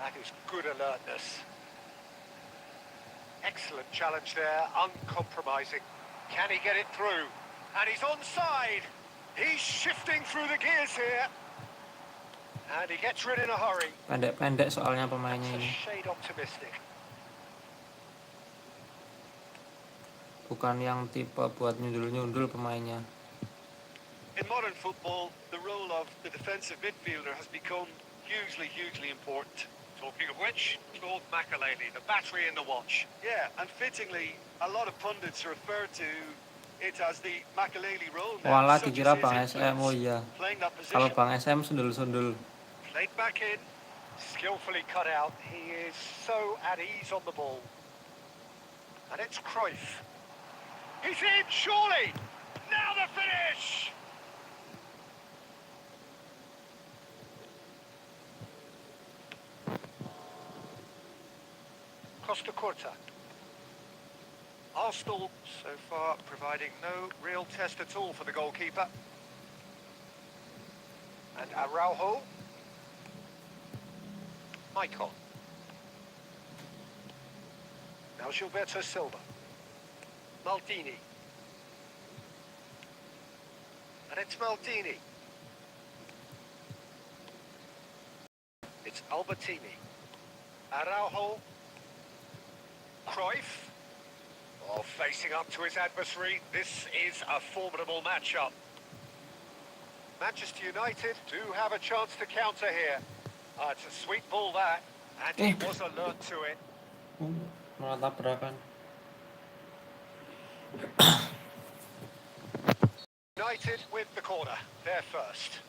That is good alertness. Excellent challenge there, uncompromising. Can he get it through? And he's onside. He's shifting through the gears here. And he gets rid in a hurry. Pendek-pendek soalnya pemainnya That's a ini. shade optimistic. Bukan yang tipe buat nyundul-nyundul pemainnya. In modern football, the role of the defensive midfielder has become hugely important. Talking of which, Claude Makelele, the battery in the watch. Yeah, and fittingly, a lot of pundits refer to it as the Makelele role now. Walah, Such dikira is his Bang SM, oh influence, iya. playing that Kalau position. Bang SM sundul-sundul. Played back in, skillfully cut out. He is so at ease on the ball. And it's Cruyff. He's in, surely! Now the finish! Costa Curta. Arsenal, so far, providing no real test at all for the goalkeeper. And Araujo. Maicon. Now Gilberto Silva. Maldini. And it's Maldini. It's Albertini. Araujo. Cruyff. Oh, facing up to his adversary. This is a formidable matchup. Manchester United do have a chance to counter here. It's a sweet ball that, and he was alert to it. Malah tabrakan. United with the corner. They're first.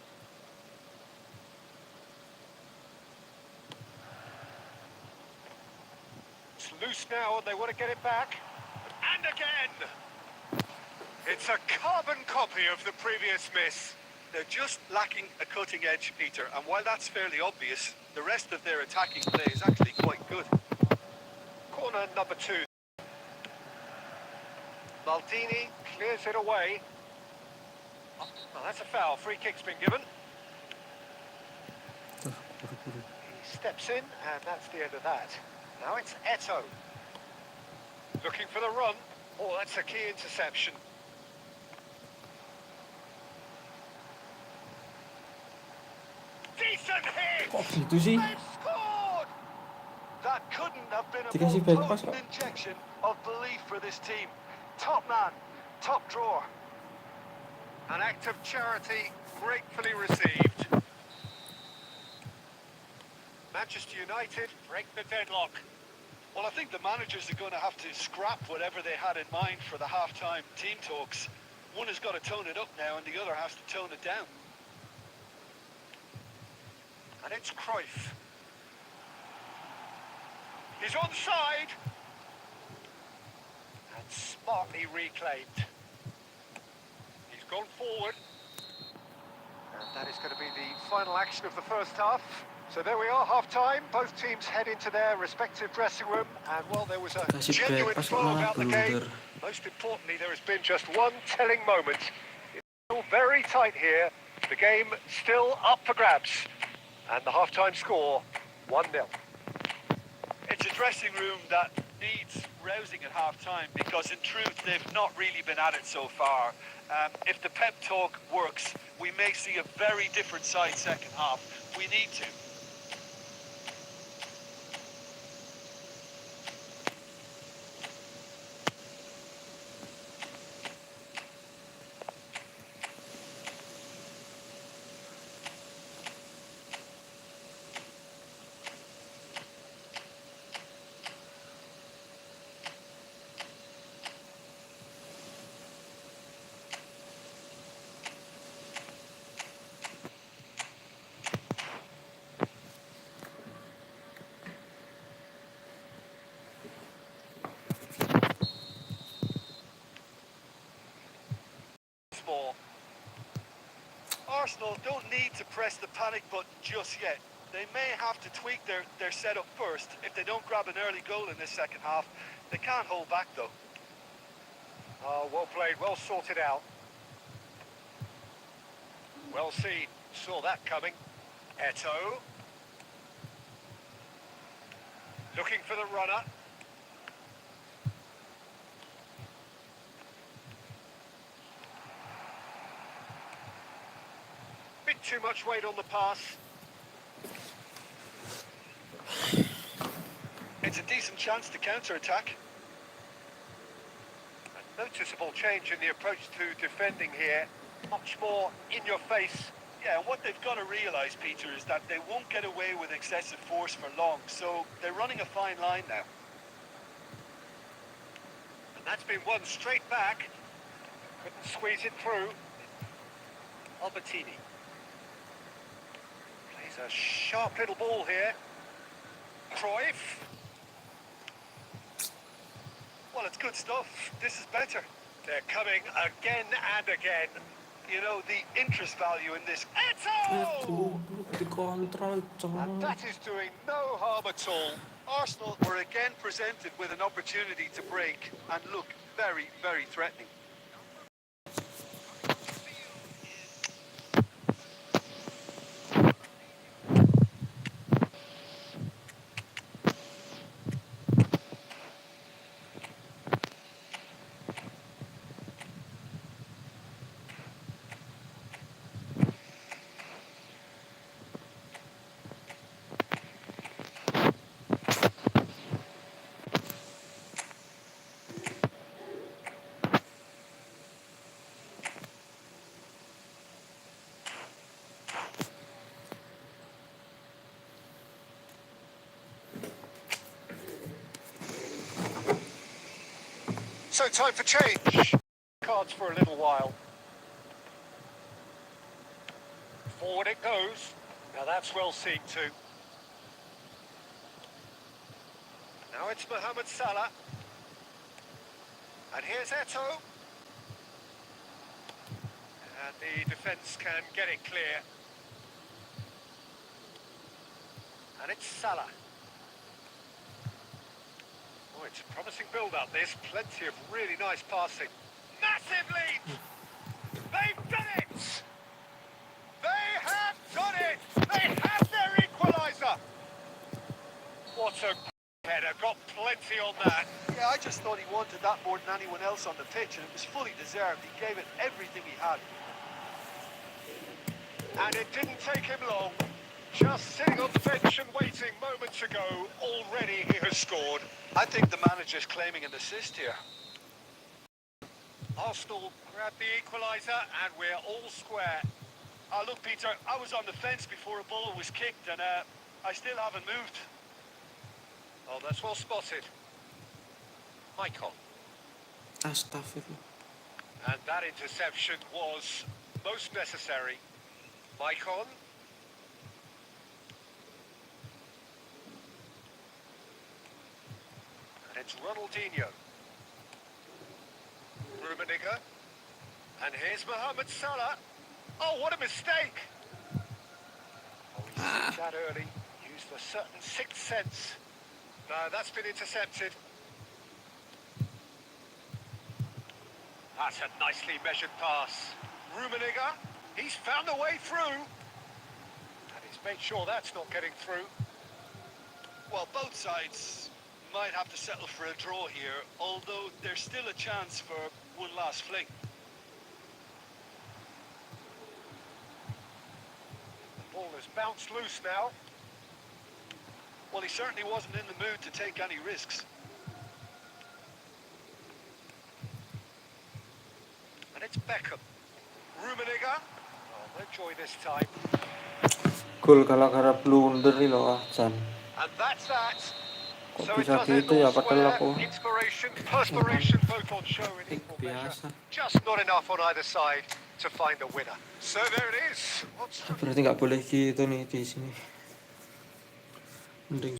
It's loose now and they want to get it back. And again! It's a carbon copy of the previous miss. They're just lacking a cutting edge, Peter, and while that's fairly obvious, the rest of their attacking play is actually quite good. Corner number 2. Maldini clears it away. Oh, well, that's a foul. Free kick's been given. He steps in, and that's the end of that. Now it's Eto'o. Looking for the run. Oh, that's a key interception. Decent hit! Kok gitu sih? They've scored! That couldn't have been a Dikasih more back pass potent kok. injection of belief for this team. Top man, top drawer. An act of charity gratefully received. Manchester United break the deadlock. Well, I think the managers are going to have to scrap whatever they had in mind for the half-time team talks. One has got to tone it up now and the other has to tone it down. And it's Cruyff. He's onside. And smartly reclaimed. He's gone forward. And that is going to be the final action of the first half. So there we are, half-time. Both teams head into their respective dressing room. And, well, there was a Kasih back genuine pass kok flow malah about the game. blunder. Most importantly, there has been just one telling moment. It's still very tight here. The game still up for grabs. And the half-time score, 1-0. It's a dressing room that needs rousing at half-time because in truth they've not really been at it so far. If the pep talk works, we may see a very different side second half. We need to. More. Arsenal don't need to press the panic button just yet. They may have to tweak their setup first. If they don't grab an early goal in this second half, they can't hold back though. Oh, well played, well sorted out. Well seen, saw that coming. Eto'o. Looking for the runner. Bit too much weight on the pass. It's a decent chance to counter-attack. A noticeable change in the approach to defending here. Much more in your face. Yeah, and what they've got to realise, Peter, is that they won't get away with excessive force for long, so they're running a fine line now. And that's been won straight back. Couldn't squeeze it through. Albertini. Plays a sharp little ball here. Cruyff. Well, it's good stuff. This is better. They're coming again and again. You know, the interest value in this. Eto! Dikontrol, And that is doing no harm at all. Arsenal were again presented with an opportunity to break and look very, very threatening. So time for change. Cards for a little while. Forward it goes. Now that's well seen too. Now it's Mohamed Salah. And here's Eto. And the defence can get it clear. And it's Salah. Oh, it's a promising build-up, this. Plenty of really nice passing. Massive lead! They've done it! They have done it! They have their equaliser! What a header, got plenty on that. Yeah, I just thought he wanted that more than anyone else on the pitch, and it was fully deserved. He gave it everything he had. And it didn't take him long. Just sitting on the bench and waiting moments ago, already he has scored. I think the manager's claiming an assist here. Arsenal grab the equaliser and we're all square. Look, Peter, I was on the fence before a ball was kicked, and I still haven't moved. Oh, that's well spotted. Michael. Astagfirullah. And that interception was most necessary. Maicon. And it's Ronaldinho. Rummenigge. And here's Mohamed Salah. Oh, what a mistake! Oh, he sees that early. Used a certain sixth sense. No, that's been intercepted. That's a nicely measured pass. Rummenigge, he's found a way through. And he's made sure that's not getting through. Well, both sides might have to settle for a draw here, although there's still a chance for one last fling. The ball has bounced loose now. Well, he certainly wasn't in the mood to take any risks. And it's Beckham. Rummenigge. Oh, no joy this time. Gol gara-gara blunder nih loh, Jan. And that's that. Kok So it bisa does end gitu all ya, padahal square. aku Inspiration, perspiration, both on show in equal measure. biasa. Just not enough on either side to find the winner. So there it is. Berarti nggak boleh gitu nih di sini. Mending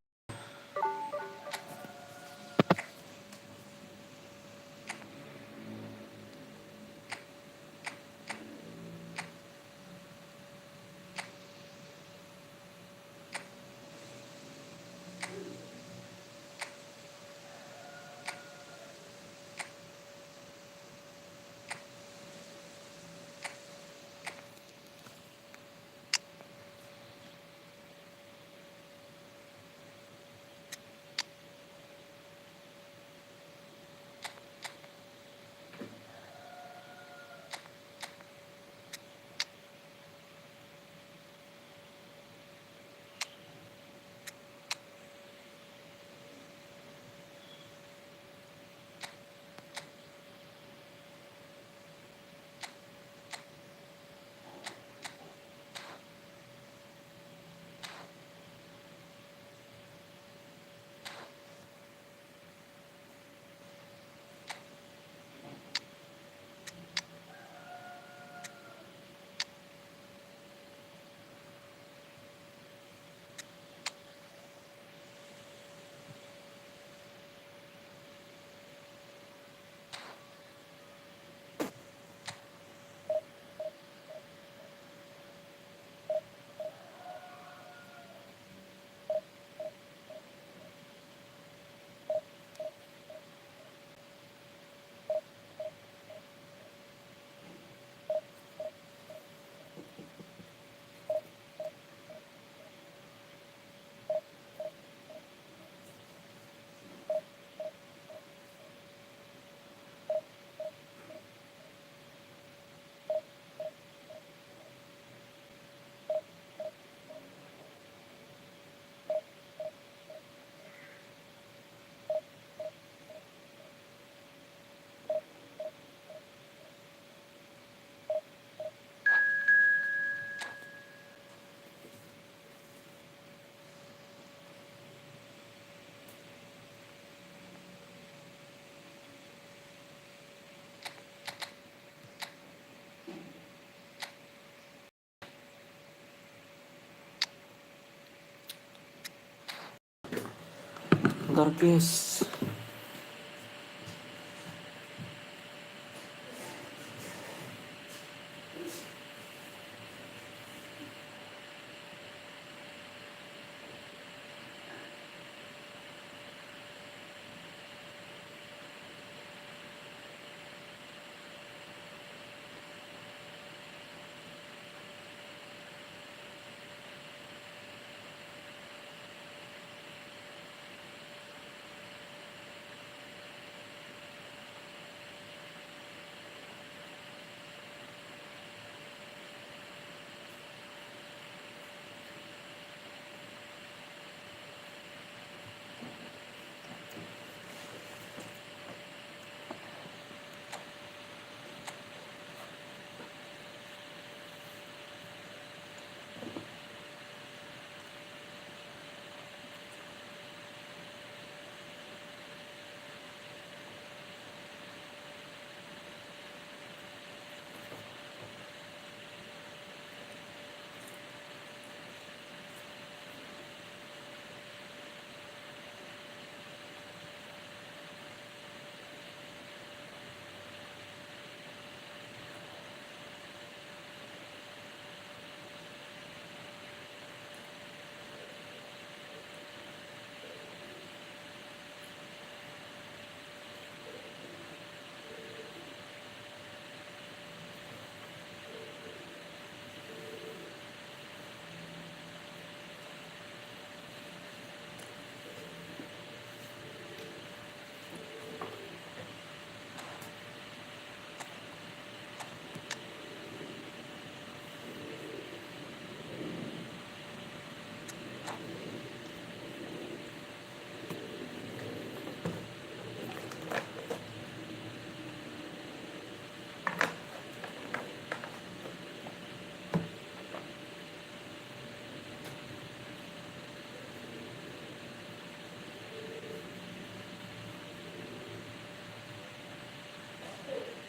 Bentar guys.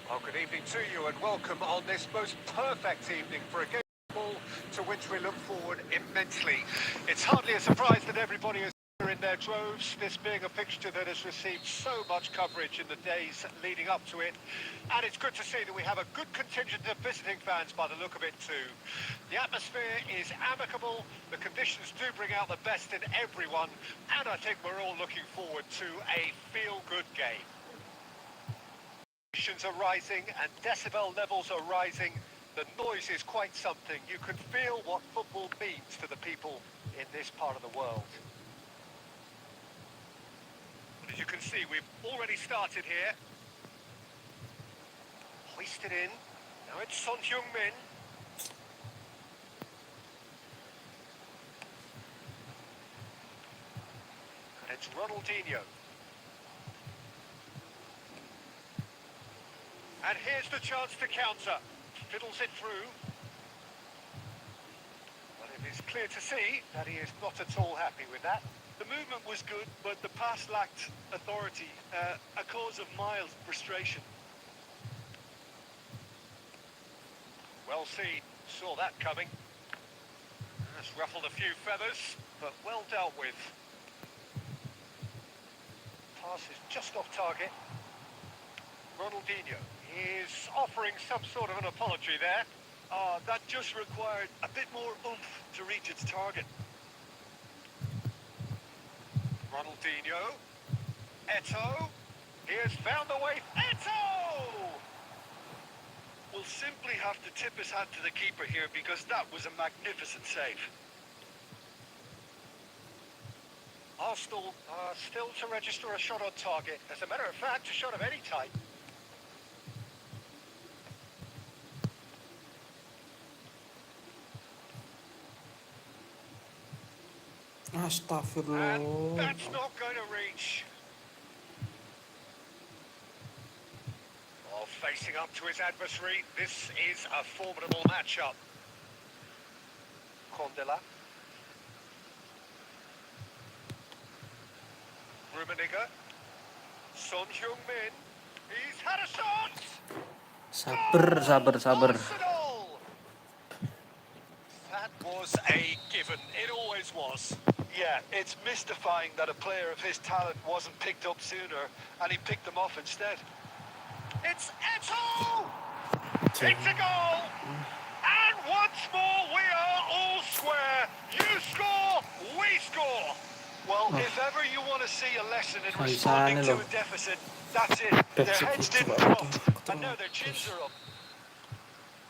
Well, good evening to you and welcome on this most perfect evening for a game of football to which we look forward immensely. It's hardly a surprise that everybody is here in their droves, this being a fixture that has received so much coverage in the days leading up to it. And it's good to see that we have a good contingent of visiting fans by the look of it too. The atmosphere is amicable, the conditions do bring out the best in everyone, and I think we're all looking forward to a feel-good game. Are rising and decibel levels are rising. The noise is quite something. You can feel what football means to the people in this part of the world. But as you can see, we've already started here. Hoisted in. Now it's Son Heung-min. And it's Ronaldinho. And here's the chance to counter. Fiddles it through. But it is clear to see that he is not at all happy with that. The movement was good, but the pass lacked authority, a cause of mild frustration. Well seen. Saw that coming. Has ruffled a few feathers, but well dealt with. Pass is just off target. Ronaldinho is offering some sort of an apology there. That just required a bit more oomph to reach its target. Ronaldinho. Eto'o. He has found the way. Eto'o! We'll simply have to tip his hat to the keeper here because that was a magnificent save. Arsenal are still to register a shot on target. As a matter of fact, a shot of any type. Astagfirullah. And that's not going to reach. Oh, facing up to his adversary, this is a formidable matchup. Condela. Rummenigge. Son Heung-min. He's had a shot! Sabar. Arsenal! That was a given. It always was. Yeah, it's mystifying that a player of his talent wasn't picked up sooner, and he picked them off instead. It's Eto'o! It's a goal! And once more, we are all square. You score, we score. Well, Oh. if ever you want to see a lesson in Sorry, responding sana to loh. a deficit, that's it. Their heads didn't drop, and now their chins are up.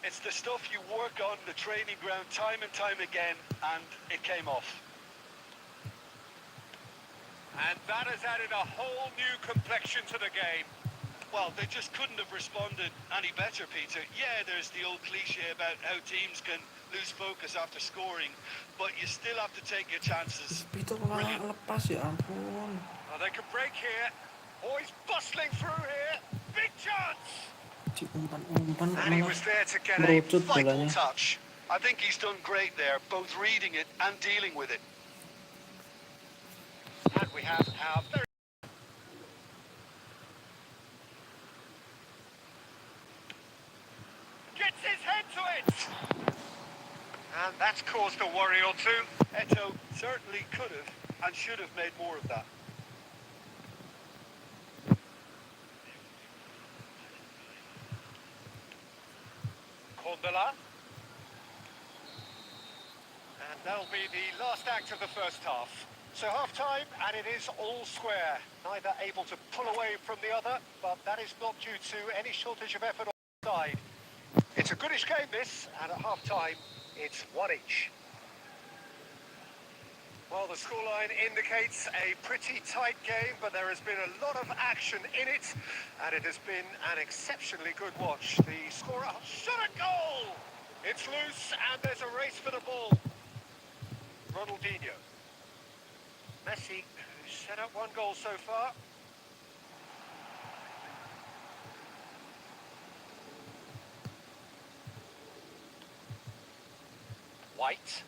It's the stuff you work on the training ground time and time again, and it came off. And that has added a whole new complexion to the game. Well, they just couldn't have responded any better, Peter. Yeah, there's the old cliche about how teams can lose focus after scoring, but you still have to take your chances. Itu lepas ya ampun. Oh, they can break here. Boys bustling through here. Big chance. Diumpan-umpan And he was there to get a merucut Vital bolanya. touch. I think he's done great there, both reading it and dealing with it. And we have our very... Gets his head to it. And that's caused a worry or two. Eto'o certainly could have and should have made more of that. Kondala. And that'll be the last act of the first half. So half-time, and it is all square. Neither able to pull away from the other, but that is not due to any shortage of effort on the side. It's a goodish game, this, and at half-time, it's one each. Well, the scoreline indicates a pretty tight game, but there has been a lot of action in it, and it has been an exceptionally good watch. The scorer shot a goal! It's loose, and there's a race for the ball. Ronaldinho. Messi, who's set up one goal so far. White.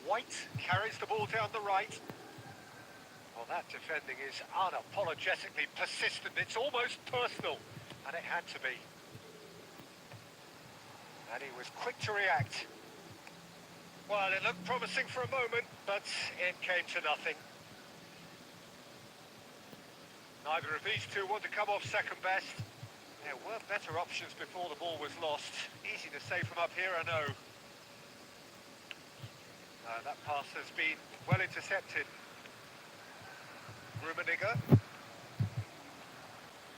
White carries the ball down the right. Well, that defending is unapologetically persistent. It's almost personal, and it had to be. And he was quick to react. Well, it looked promising for a moment, but it came to nothing. Neither of these two want to come off second best. There were better options before the ball was lost. Easy to say from up here, I know. That pass has been well intercepted. Rummenigge.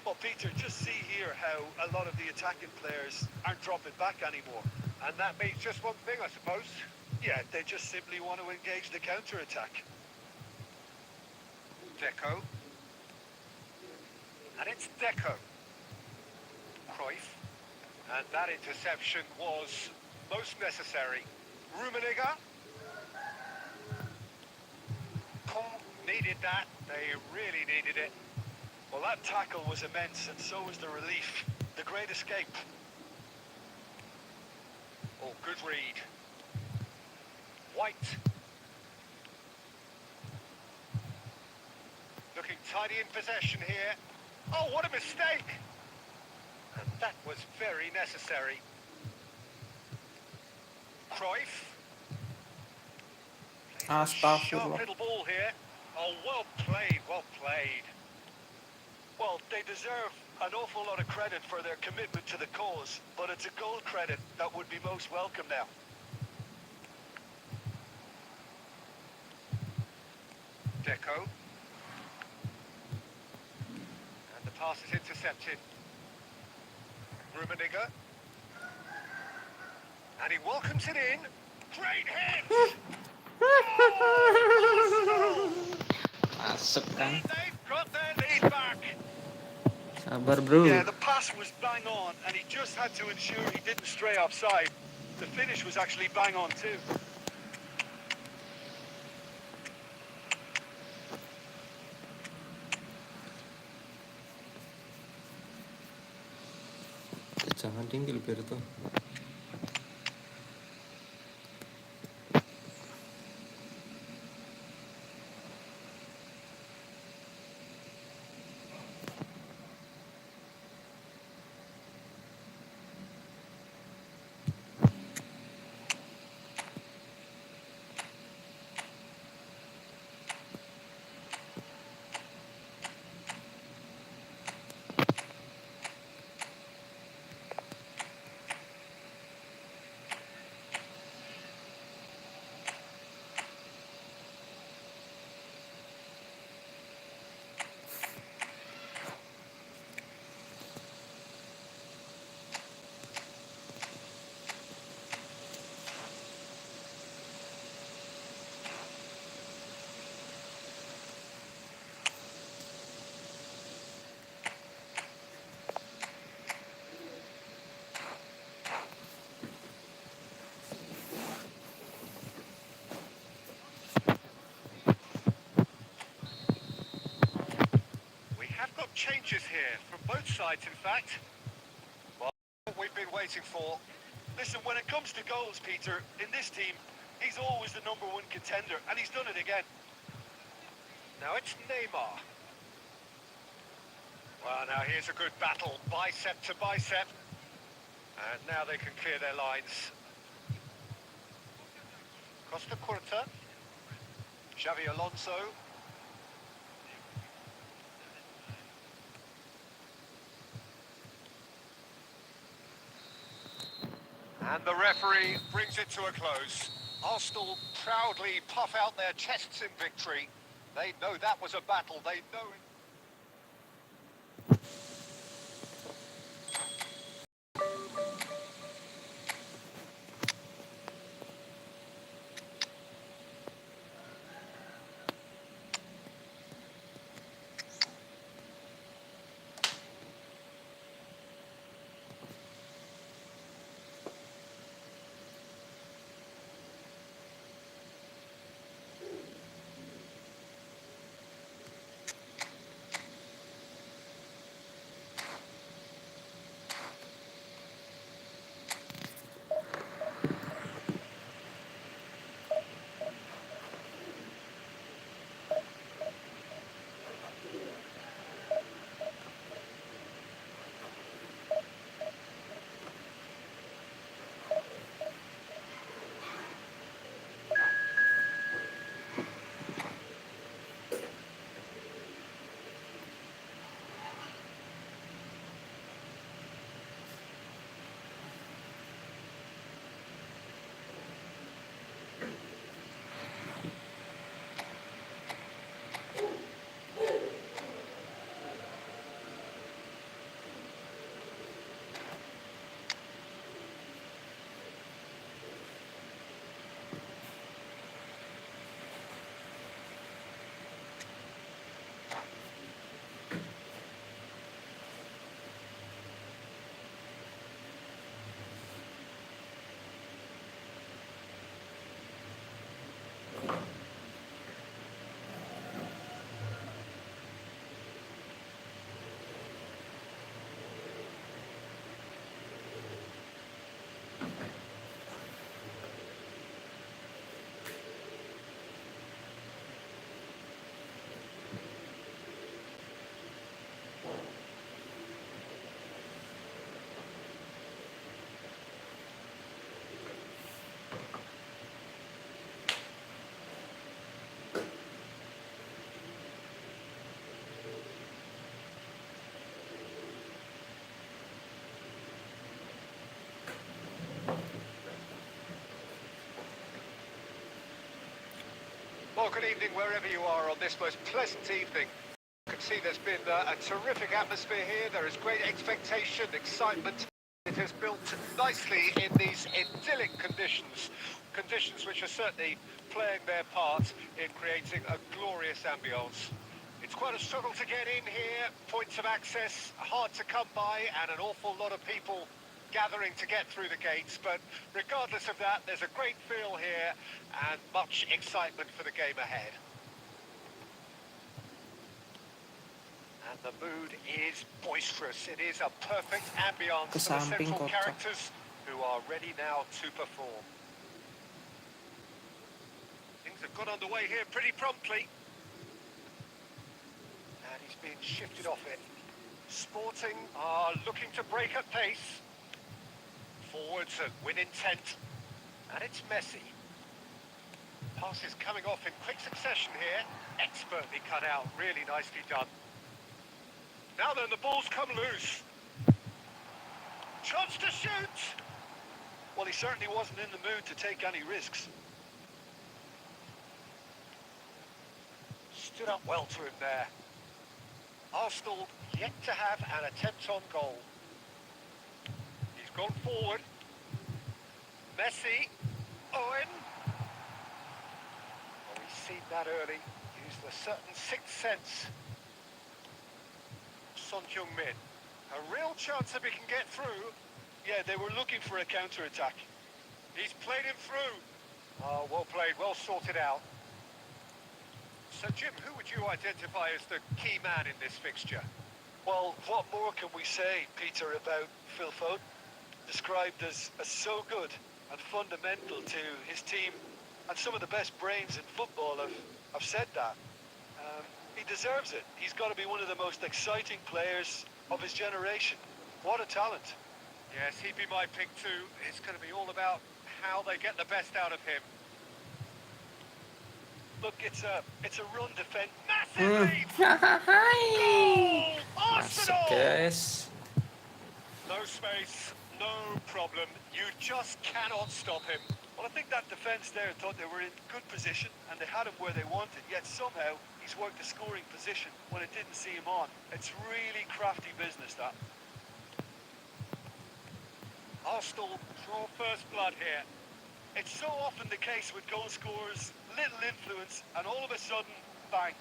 Well, Peter, just see here how a lot of the attacking players aren't dropping back anymore. And that means just one thing, I suppose. Yeah, they just simply want to engage the counter-attack. Deco. And it's Deco. Cruyff. And that interception was most necessary. Rummenigge. Needed that. They really needed it. Well, that tackle was immense, and so was the relief. The great escape. Oh, good read. White. Looking tidy in possession here. Oh, what a mistake! And that was very necessary. Cruyff. Sharp Astagfirullah. little ball here. Oh, well played, well played. Well, they deserve an awful lot of credit for their commitment to the cause, but it's a goal credit that would be most welcome now. Deco. And the pass is intercepted. Rummenigge. And he welcomes it in. Great hit! Masuk kan. And they've got their lead back. Sabar bro. Yeah, the pass was bang on, and he just had to ensure he didn't stray offside. The finish was actually bang on too. Jangan tinggal biar tuh. changes here from both sides, in fact. Well, what we've been waiting for. Listen, when it comes to goals, Peter, in this team, he's always the #1 contender, and he's done it again. Now it's Neymar. Well, now here's a good battle, bicep to bicep. And now they can clear their lines. Costa Curta. Xavi Alonso. And the referee brings it to a close. Arsenal proudly puff out their chests in victory. They know that was a battle. They know it. Well, good evening wherever you are on this most pleasant evening. You can see there's been a terrific atmosphere here. There is great expectation, excitement. It has built nicely in these idyllic conditions. Conditions which are certainly playing their part in creating a glorious ambience. It's quite a struggle to get in here. Points of access hard to come by, and an awful lot of people gathering to get through the gates, but regardless of that, there's a great feel here and much excitement for the game ahead. And the mood is boisterous. It is a perfect ambience for the central characters who are ready now to perform. Things have got underway here pretty promptly. And he's being shifted off it. Sporting are looking to break at pace. Forwards and with intent, and it's Messi. Passes coming off in quick succession here, expertly cut out, really nicely done. Now then, the ball's come loose. Chance to shoot! Well, he certainly wasn't in the mood to take any risks. Stood up well to him there. Arsenal yet to have an attempt on goal. Gone forward. Messi. Owen. Oh, we've seen that early. Used a certain sixth sense. Son Heung-min. A real chance that we can get through. Yeah, they were looking for a counter-attack. He's played him through. Oh, well played, well sorted out. So, Jim, who would you identify as the key man in this fixture? Well, what more can we say, Peter, about Phil Foden? Described as so good and fundamental to his team, and some of the best brains in football have said that. He deserves it. He's got to be one of the most exciting players of his generation. What a talent. Yes, he'd be my pick too. It's going to be all about how they get the best out of him. Look, it's a run defense. Massive lead! Hahaha. Goal! Masuk, Arsenal! guys. No space, no problem. You just cannot stop him. Well, I think that defence there thought they were in good position and they had him where they wanted, yet somehow he's worked a scoring position when it didn't see him on. It's really crafty business, that. Arsenal draw first blood here. It's so often the case with goal scorers, little influence, and all of a sudden, bang.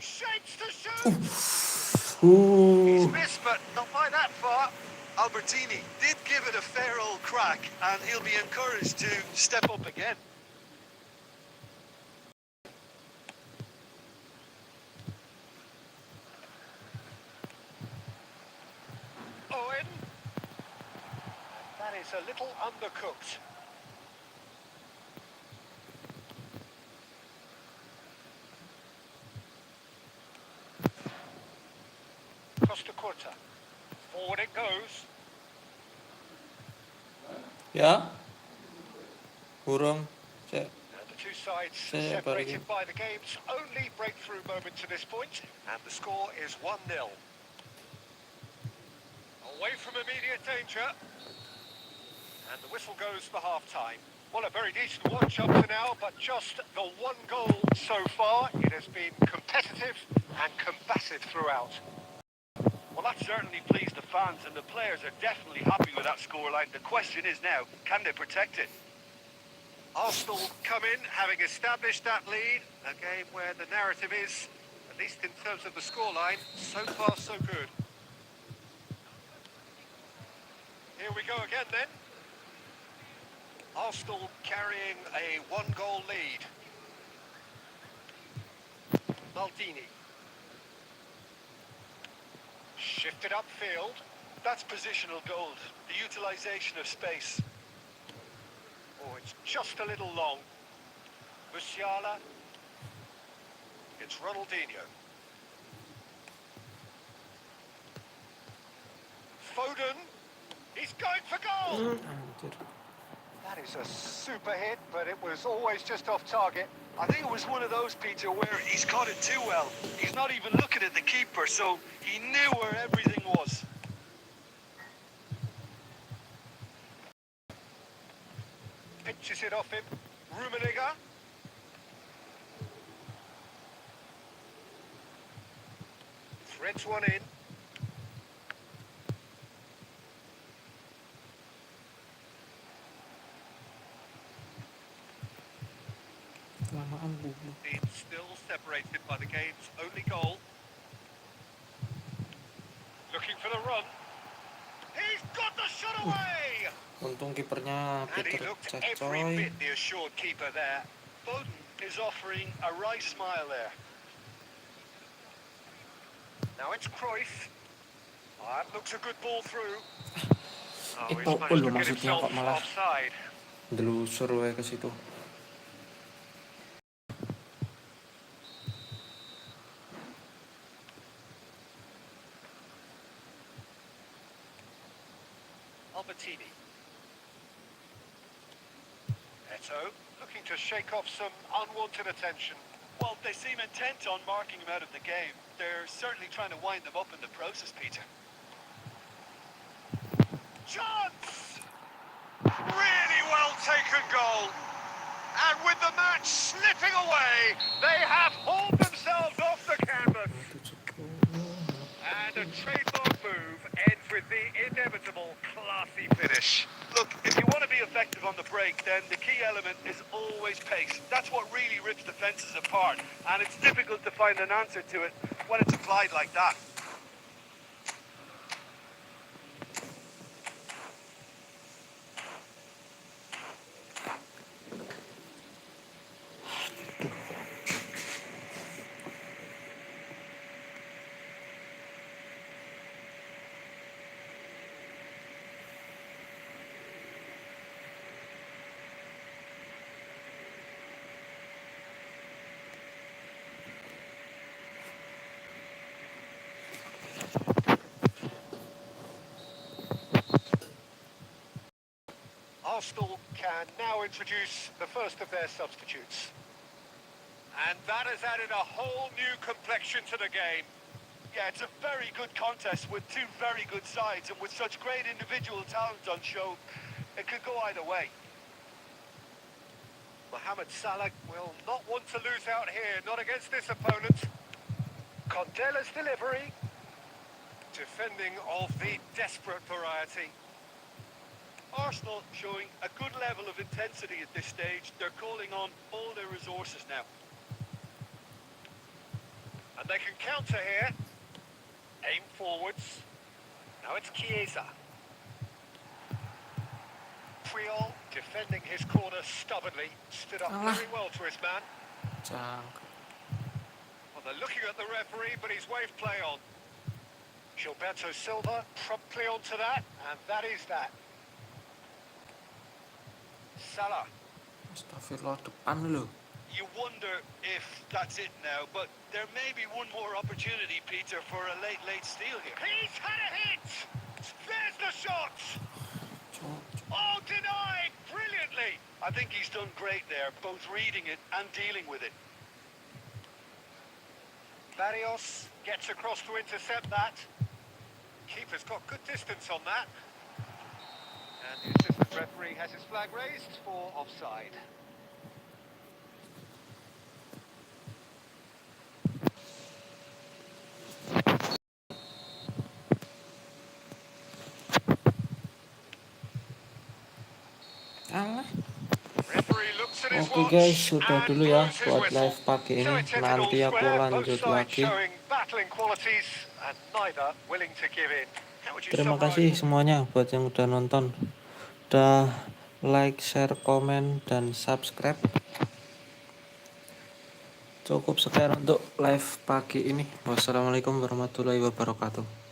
Shakes to shoot! He's Ooh. Missed, but not by that far. Albertini did give it a fair old crack, and he'll be encouraged to step up again. Owen. That is a little undercooked. Costa Curta. Forward it goes. Ya. Burung. Cek. And the two sides Yeah, separated buddy. by the game's only breakthrough moment to this point. And the score is 1-0. Away from immediate danger. And the whistle goes for half-time. Well, a very decent watch up to now, but just the one goal so far. It has been competitive and combative throughout. Well, that certainly pleased the fans, and the players are definitely happy with that scoreline. The question is now, can they protect it? Arsenal come in having established that lead. A game where the narrative is, at least in terms of the scoreline, so far so good. Here we go again then. Arsenal carrying a one-goal lead. Maldini. Shifted upfield. That's positional gold, the utilisation of space. Oh, it's just a little long. Musiala. It's Ronaldinho. Foden. He's going for goal. Anjir. That is a super hit, but it was always just off target. I think it was one of those, Peter, where he's caught it too well. He's not even looking at the keeper, so he knew where everything was. Pitches it off him. Rummenigge. Threads one in. Kelamaan bubuk. It's still separated by the game's only goal. Looking for the run. He's got the shot away! Untung kipernya And he Peter looked Cech, every coy. bit the assured keeper there. Foden is offering a wry smile there. Now it's Cruyff. Oh, that looks a good ball through. Oh, he's Itu managed to lu get maksudnya himself kok malah offside. delusur we ke situ. Albertini. Eto looking to shake off some unwanted attention. Well, they seem intent on marking him out of the game. They're certainly trying to wind them up in the process, Peter. Chance! Really well taken goal. And with the match slipping away, they have hauled themselves off the canvas. And a trademark move ends with the inevitable classy finish. Look, if you want to be effective on the break, then the key element is always pace. That's what really rips defences apart, and it's difficult to find an answer to it when it's applied like that. Arsenal can now introduce the first of their substitutes. And that has added a whole new complexion to the game. Yeah, it's a very good contest with two very good sides, and with such great individual talent on show, it could go either way. Mohamed Salah will not want to lose out here, not against this opponent. Condela's delivery. Defending of the desperate variety. Arsenal showing a good level of intensity at this stage. They're calling on all their resources now. And they can counter here. Aim forwards. Now it's Chiesa. Puyol defending his corner stubbornly. Stood up very well to his man. Cangkep. Well, they're looking at the referee, but he's waved play on. Gilberto Silva promptly onto that, and that is that. Salah. Astagfirullah, depan lo. You wonder if that's it now, but there may be one more opportunity, Peter, for a late steal here. He's had a hit! There's the shot! Oh, denied! Brilliantly! I think he's done great there, both reading it and dealing with it. Barrios gets across to intercept that. Keeper's got good distance on that. And the assistant referee has his flag raised for offside. Kalah. Referee looks at his Oke watch guys, sudah and dulu ya blows his buat whistle. live pagi So ini. it's ended Nanti all aku square, both lanjut sides lagi. showing battling qualities and neither willing to give in. How would you Terima summarize kasih semuanya buat yang udah nonton. Udah like, share, komen, dan subscribe. Cukup sekian untuk live pagi ini. Wassalamualaikum warahmatullahi wabarakatuh.